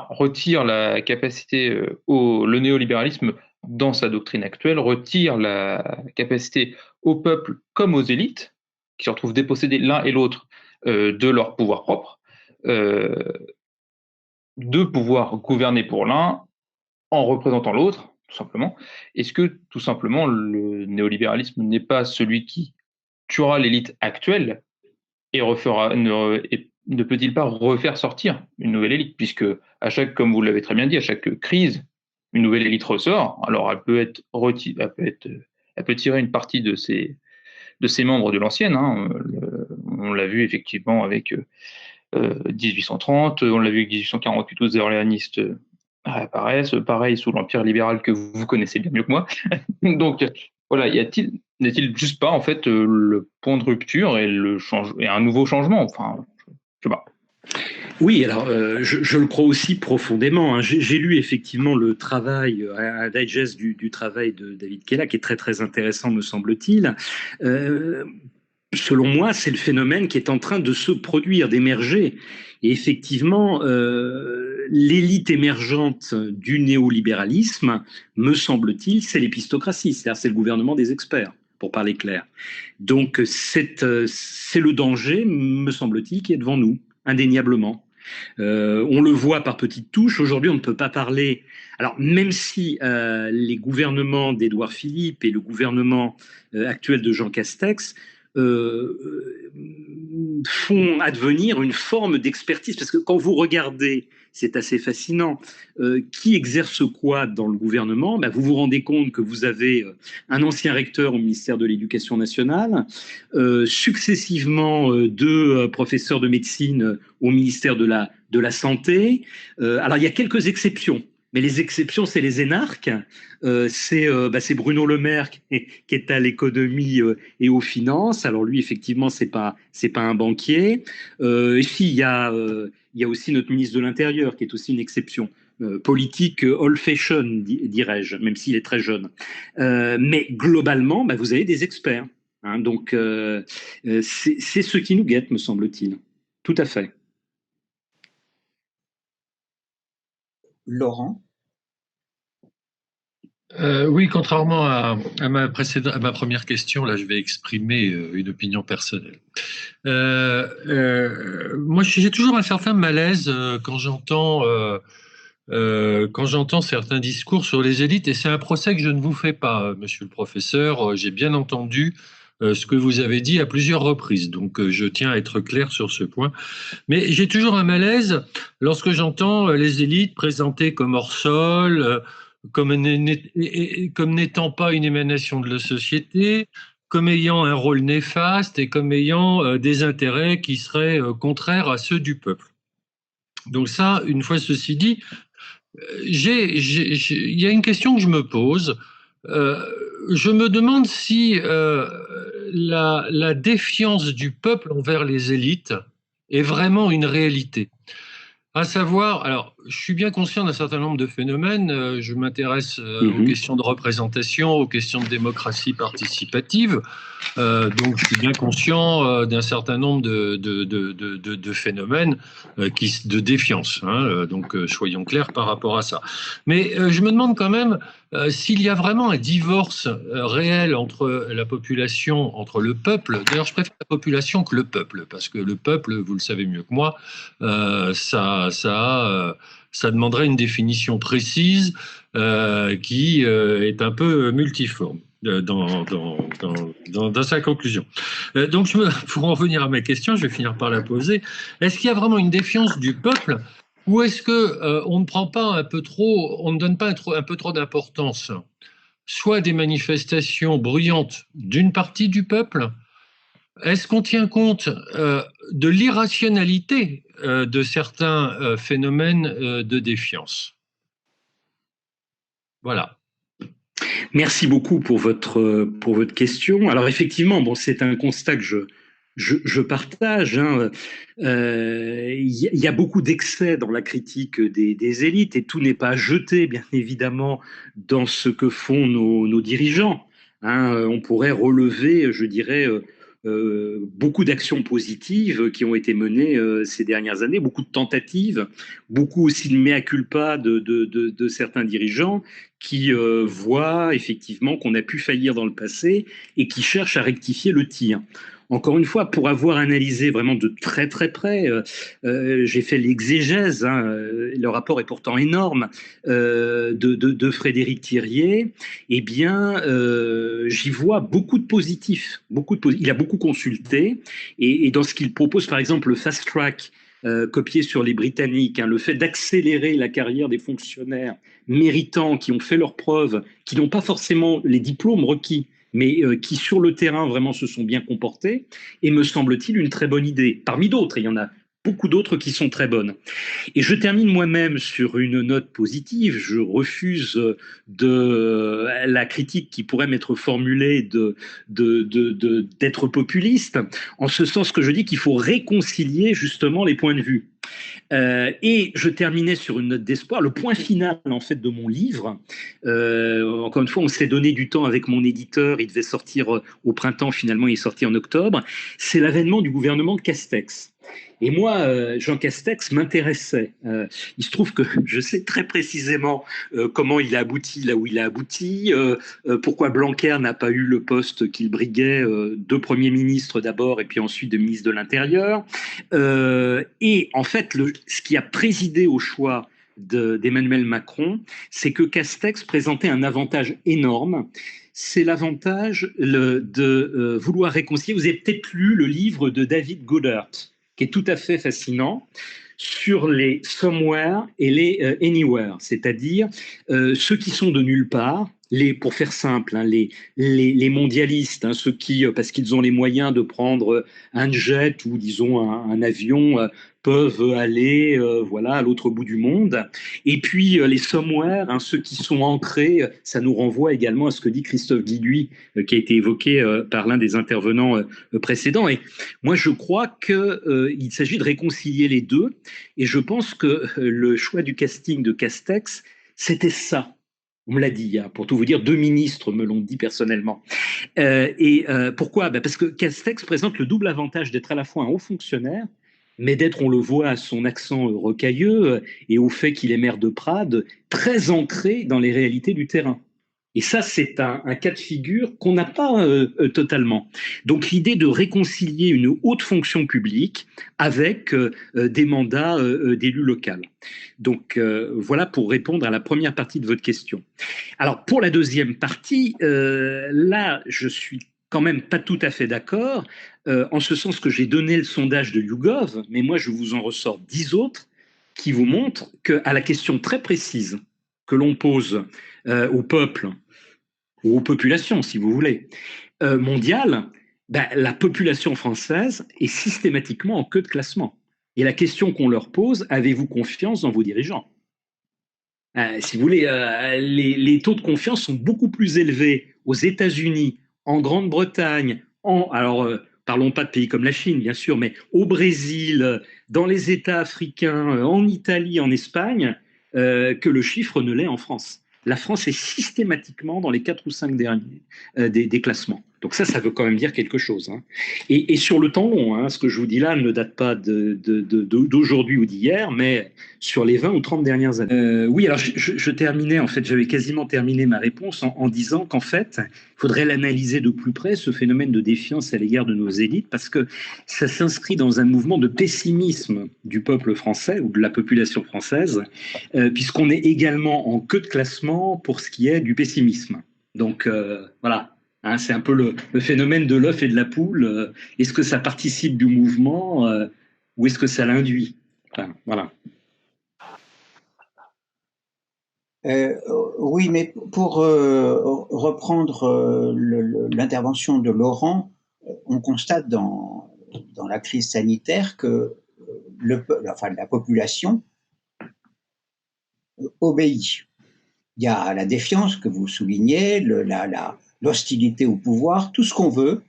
retire la capacité, le néolibéralisme, dans sa doctrine actuelle, retire la capacité au peuple comme aux élites, qui se retrouvent dépossédés l'un et l'autre de leur pouvoir propre, de pouvoir gouverner pour l'un en représentant l'autre, tout simplement. Est-ce que, tout simplement, le néolibéralisme n'est pas celui qui tuera l'élite actuelle et ne peut-il pas refaire sortir une nouvelle élite, puisque comme vous l'avez très bien dit, à chaque crise, une nouvelle élite ressort. Alors elle peut tirer une partie de ses membres de l'ancienne. Hein. On l'a vu effectivement avec 1830, on l'a vu avec 1848 où les orléanistes apparaissent, pareil sous l'empire libéral que vous connaissez bien mieux que moi. Donc voilà, n'est-il juste pas en fait le point de rupture et un nouveau changement? Enfin, je sais pas. Oui, alors je le crois aussi profondément, hein. J'ai lu effectivement le travail, un digest du travail de David Kella, qui est très très intéressant, me semble-t-il. Euh, Selon moi, c'est le phénomène qui est en train de se produire, d'émerger. Et effectivement, l'élite émergente du néolibéralisme, me semble-t-il, c'est l'épistocratie, c'est-à-dire c'est le gouvernement des experts, pour parler clair. Donc c'est le danger, me semble-t-il, qui est devant nous, indéniablement. On le voit par petites touches. Aujourd'hui, on ne peut pas parler. Alors, même si les gouvernements d'Édouard Philippe et le gouvernement actuel de Jean Castex font advenir une forme d'expertise, parce que quand vous regardez, c'est assez fascinant, qui exerce quoi dans le gouvernement, ben, vous vous rendez compte que vous avez un ancien recteur au ministère de l'Éducation nationale, successivement deux professeurs de médecine au ministère de la Santé. Alors, il y a quelques exceptions. Mais les exceptions, c'est les énarques. C'est Bruno Le Maire qui est à l'économie et aux finances. Alors lui, effectivement, c'est pas un banquier. Et puis il y a aussi notre ministre de l'Intérieur qui est aussi une exception. Politique old-fashion, dirais-je, même s'il est très jeune. Mais globalement, vous avez des experts. Hein, donc c'est ce qui nous guette, me semble-t-il. Tout à fait. Laurent? Oui, contrairement à ma première question, là, je vais exprimer une opinion personnelle. Moi, j'ai toujours un certain malaise quand j'entends certains discours sur les élites, et c'est un procès que je ne vous fais pas, monsieur le professeur. J'ai bien entendu ce que vous avez dit à plusieurs reprises, donc je tiens à être clair sur ce point. Mais j'ai toujours un malaise lorsque j'entends les élites présentées comme hors sol, comme n'étant pas une émanation de la société, comme ayant un rôle néfaste et comme ayant des intérêts qui seraient contraires à ceux du peuple. Donc ça, une fois ceci dit, il y a une question que je me pose. Je me demande si la défiance du peuple envers les élites est vraiment une réalité. À savoir, alors, je suis bien conscient d'un certain nombre de phénomènes. Je m'intéresse aux questions de représentation, aux questions de démocratie participative. Donc, je suis bien conscient d'un certain nombre de phénomènes de défiance. Hein, donc, soyons clairs par rapport à ça. Mais je me demande quand même s'il y a vraiment un divorce réel entre la population, entre le peuple. D'ailleurs, je préfère la population que le peuple, parce que le peuple, vous le savez mieux que moi, ça demanderait une définition précise qui est un peu multiforme dans sa conclusion. Donc, pour en revenir à ma question, je vais finir par la poser. Est-ce qu'il y a vraiment une défiance du peuple, ou est-ce que on ne prend pas un peu trop, on ne donne pas un peu trop d'importance, soit des manifestations bruyantes d'une partie du peuple? Est-ce qu'on tient compte de l'irrationalité de certains phénomènes de défiance? Voilà. Merci beaucoup pour votre question. Alors effectivement, bon, c'est un constat que je partage. Hein. Y a beaucoup d'excès dans la critique des élites, et tout n'est pas jeté, bien évidemment, dans ce que font nos dirigeants. Hein. On pourrait relever, je dirais, beaucoup d'actions positives qui ont été menées ces dernières années, beaucoup de tentatives, beaucoup aussi de mea culpa de certains dirigeants qui voient effectivement qu'on a pu faillir dans le passé et qui cherchent à rectifier le tir. Encore une fois, pour avoir analysé vraiment de très très près, j'ai fait l'exégèse, hein, le rapport est pourtant énorme, de Frédéric Thiriet, eh bien, j'y vois beaucoup de positifs. Il a beaucoup consulté, et dans ce qu'il propose, par exemple, le fast track, copié sur les Britanniques, hein, le fait d'accélérer la carrière des fonctionnaires méritants qui ont fait leurs preuves, qui n'ont pas forcément les diplômes requis, mais qui sur le terrain vraiment se sont bien comportés, et me semble-t-il une très bonne idée. Parmi d'autres, il y en a beaucoup d'autres qui sont très bonnes. Et je termine moi-même sur une note positive. Je refuse la critique qui pourrait m'être formulée d'être populiste, en ce sens que je dis qu'il faut réconcilier justement les points de vue. Et je terminais sur une note d'espoir. Le point final, en fait, de mon livre, encore une fois, on s'est donné du temps avec mon éditeur. Il devait sortir au printemps. Finalement, il est sorti en octobre. C'est l'avènement du gouvernement Castex. Et moi, Jean Castex m'intéressait. Il se trouve que je sais très précisément comment il a abouti là où il a abouti, pourquoi Blanquer n'a pas eu le poste qu'il briguait de Premier ministre d'abord et puis ensuite de ministre de l'Intérieur. Et en fait, ce qui a présidé au choix d'Emmanuel Macron, c'est que Castex présentait un avantage énorme. C'est l'avantage de vouloir réconcilier. Vous avez peut-être lu le livre de David Goddard, qui est tout à fait fascinant, sur les somewhere et les anywhere, c'est-à-dire ceux qui sont de nulle part, pour faire simple, hein, les mondialistes, hein, ceux qui, parce qu'ils ont les moyens de prendre un jet ou disons un avion, peuvent aller voilà, à l'autre bout du monde. Et puis les somewhere, hein, ceux qui sont ancrés, ça nous renvoie également à ce que dit Christophe Guilluy, qui a été évoqué par l'un des intervenants précédents. Et moi, je crois qu'il s'agit de réconcilier les deux. Et je pense que le choix du casting de Castex, c'était ça. On me l'a dit, hein, pour tout vous dire, 2 ministres me l'ont dit personnellement. Pourquoi ? Parce que Castex présente le double avantage d'être à la fois un haut fonctionnaire, mais d'être, on le voit à son accent rocailleux et au fait qu'il est maire de Prades, très ancré dans les réalités du terrain. Et ça, c'est un cas de figure qu'on n'a pas totalement. Donc l'idée de réconcilier une haute fonction publique avec des mandats d'élus locaux. Donc voilà pour répondre à la première partie de votre question. Alors pour la deuxième partie, là, je suis quand même pas tout à fait d'accord, en ce sens que j'ai donné le sondage de YouGov, mais moi je vous en ressors 10 autres qui vous montrent qu'à la question très précise que l'on pose au peuple, ou aux populations, si vous voulez, mondiales, la population française est systématiquement en queue de classement. Et la question qu'on leur pose, avez-vous confiance dans vos dirigeants ? Si vous voulez, les taux de confiance sont beaucoup plus élevés aux États-Unis, en Grande-Bretagne, parlons pas de pays comme la Chine, bien sûr, mais au Brésil, dans les États africains, en Italie, en Espagne, que le chiffre ne l'est en France. La France est systématiquement dans les 4 ou 5 derniers des classements. Donc ça veut quand même dire quelque chose. Hein. Et sur le temps long, hein, ce que je vous dis là ne date pas d'aujourd'hui ou d'hier, mais sur les 20 ou 30 dernières années. Oui, alors je terminais, en fait, j'avais quasiment terminé ma réponse en disant qu'en fait, il faudrait l'analyser de plus près, ce phénomène de défiance à l'égard de nos élites, parce que ça s'inscrit dans un mouvement de pessimisme du peuple français ou de la population française, puisqu'on est également en queue de classement pour ce qui est du pessimisme. Donc voilà. Hein, c'est un peu le phénomène de l'œuf et de la poule. Est-ce que ça participe du mouvement ou est-ce que ça l'induit ? Enfin, voilà. Oui, mais pour reprendre l'intervention de Laurent, on constate dans la crise sanitaire que la population obéit. Il y a la défiance que vous soulignez, l'hostilité au pouvoir, tout ce qu'on veut,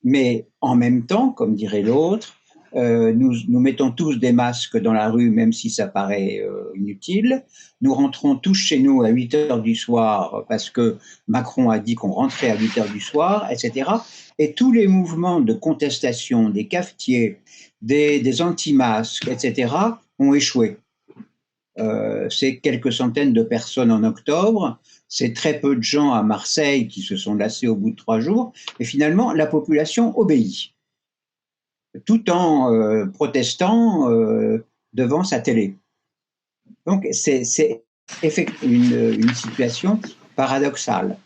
mais en même temps, comme dirait l'autre, nous mettons tous des masques dans la rue, même si ça paraît inutile. Nous rentrons tous chez nous à 8 heures du soir parce que Macron a dit qu'on rentrait à 8 heures du soir, etc. Et tous les mouvements de contestation des cafetiers, des anti-masques, etc., ont échoué. C'est quelques centaines de personnes en octobre, c'est très peu de gens à Marseille qui se sont lassés au bout de 3 jours, et finalement la population obéit, tout en protestant devant sa télé. Donc c'est une situation paradoxale.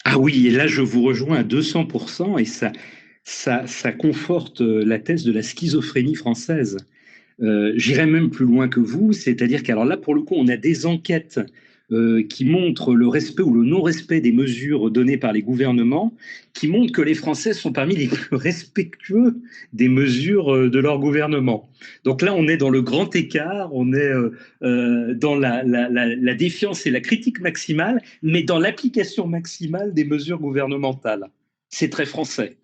Ah oui, et là je vous rejoins à 200%, et ça conforte la thèse de la schizophrénie française. J'irai même plus loin que vous, c'est-à-dire qu'alors là, pour le coup, on a des enquêtes qui montrent le respect ou le non-respect des mesures données par les gouvernements, qui montrent que les Français sont parmi les plus respectueux des mesures de leur gouvernement. Donc là, on est dans le grand écart, on est dans la défiance et la critique maximale, mais dans l'application maximale des mesures gouvernementales. C'est très français.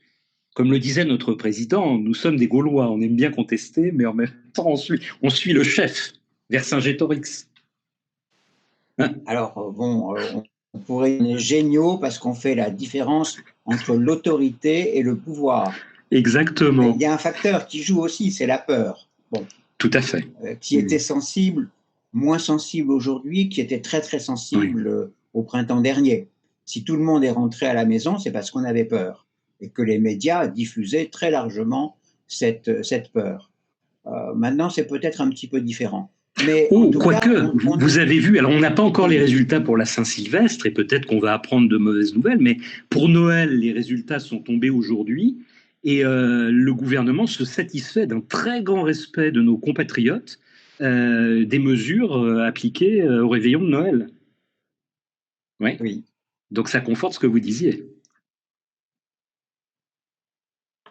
Comme le disait notre président, nous sommes des Gaulois, on aime bien contester, mais en même temps, on suit le chef, Vercingétorix. Alors, bon, on pourrait être géniaux parce qu'on fait la différence entre l'autorité et le pouvoir. Exactement. Mais il y a un facteur qui joue aussi, c'est la peur. Bon, tout à fait. Qui était sensible, moins sensible aujourd'hui, qui était très très sensible au printemps dernier. Si tout le monde est rentré à la maison, c'est parce qu'on avait peur et que les médias diffusaient très largement cette peur. Maintenant, c'est peut-être un petit peu différent. Mais quoique, vous avez vu, alors on n'a pas encore les résultats pour la Saint-Sylvestre et peut-être qu'on va apprendre de mauvaises nouvelles, mais pour Noël, les résultats sont tombés aujourd'hui et le gouvernement se satisfait d'un très grand respect de nos compatriotes des mesures appliquées au réveillon de Noël. Oui. Donc ça conforte ce que vous disiez.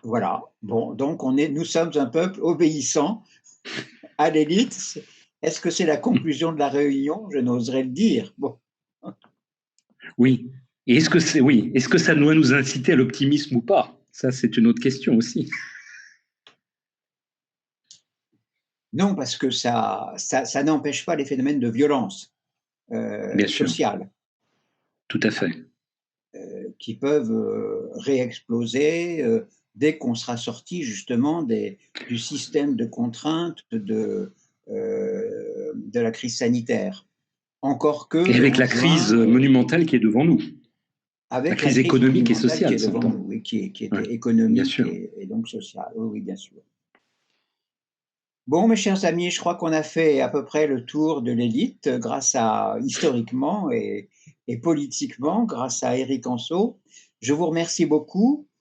Voilà. Bon, donc nous sommes un peuple obéissant à l'élite. Est-ce que c'est la conclusion de la réunion? Je n'oserais le dire. Bon. Oui. Et est-ce que ça doit nous inciter à l'optimisme ou pas? Ça, c'est une autre question aussi. Non, parce que ça n'empêche pas les phénomènes de violence sociale. Tout à fait. Qui peuvent réexploser dès qu'on sera sorti justement du système de contraintes de la crise sanitaire. Encore que. Et avec la crise monumentale qui est devant nous. Avec la crise économique et sociale. Qui est devant nous, et qui était économique et donc sociale. Oui, bien sûr. Bon, mes chers amis, je crois qu'on a fait à peu près le tour de l'élite grâce à, historiquement et politiquement, grâce à Éric Anseau. Je vous remercie beaucoup.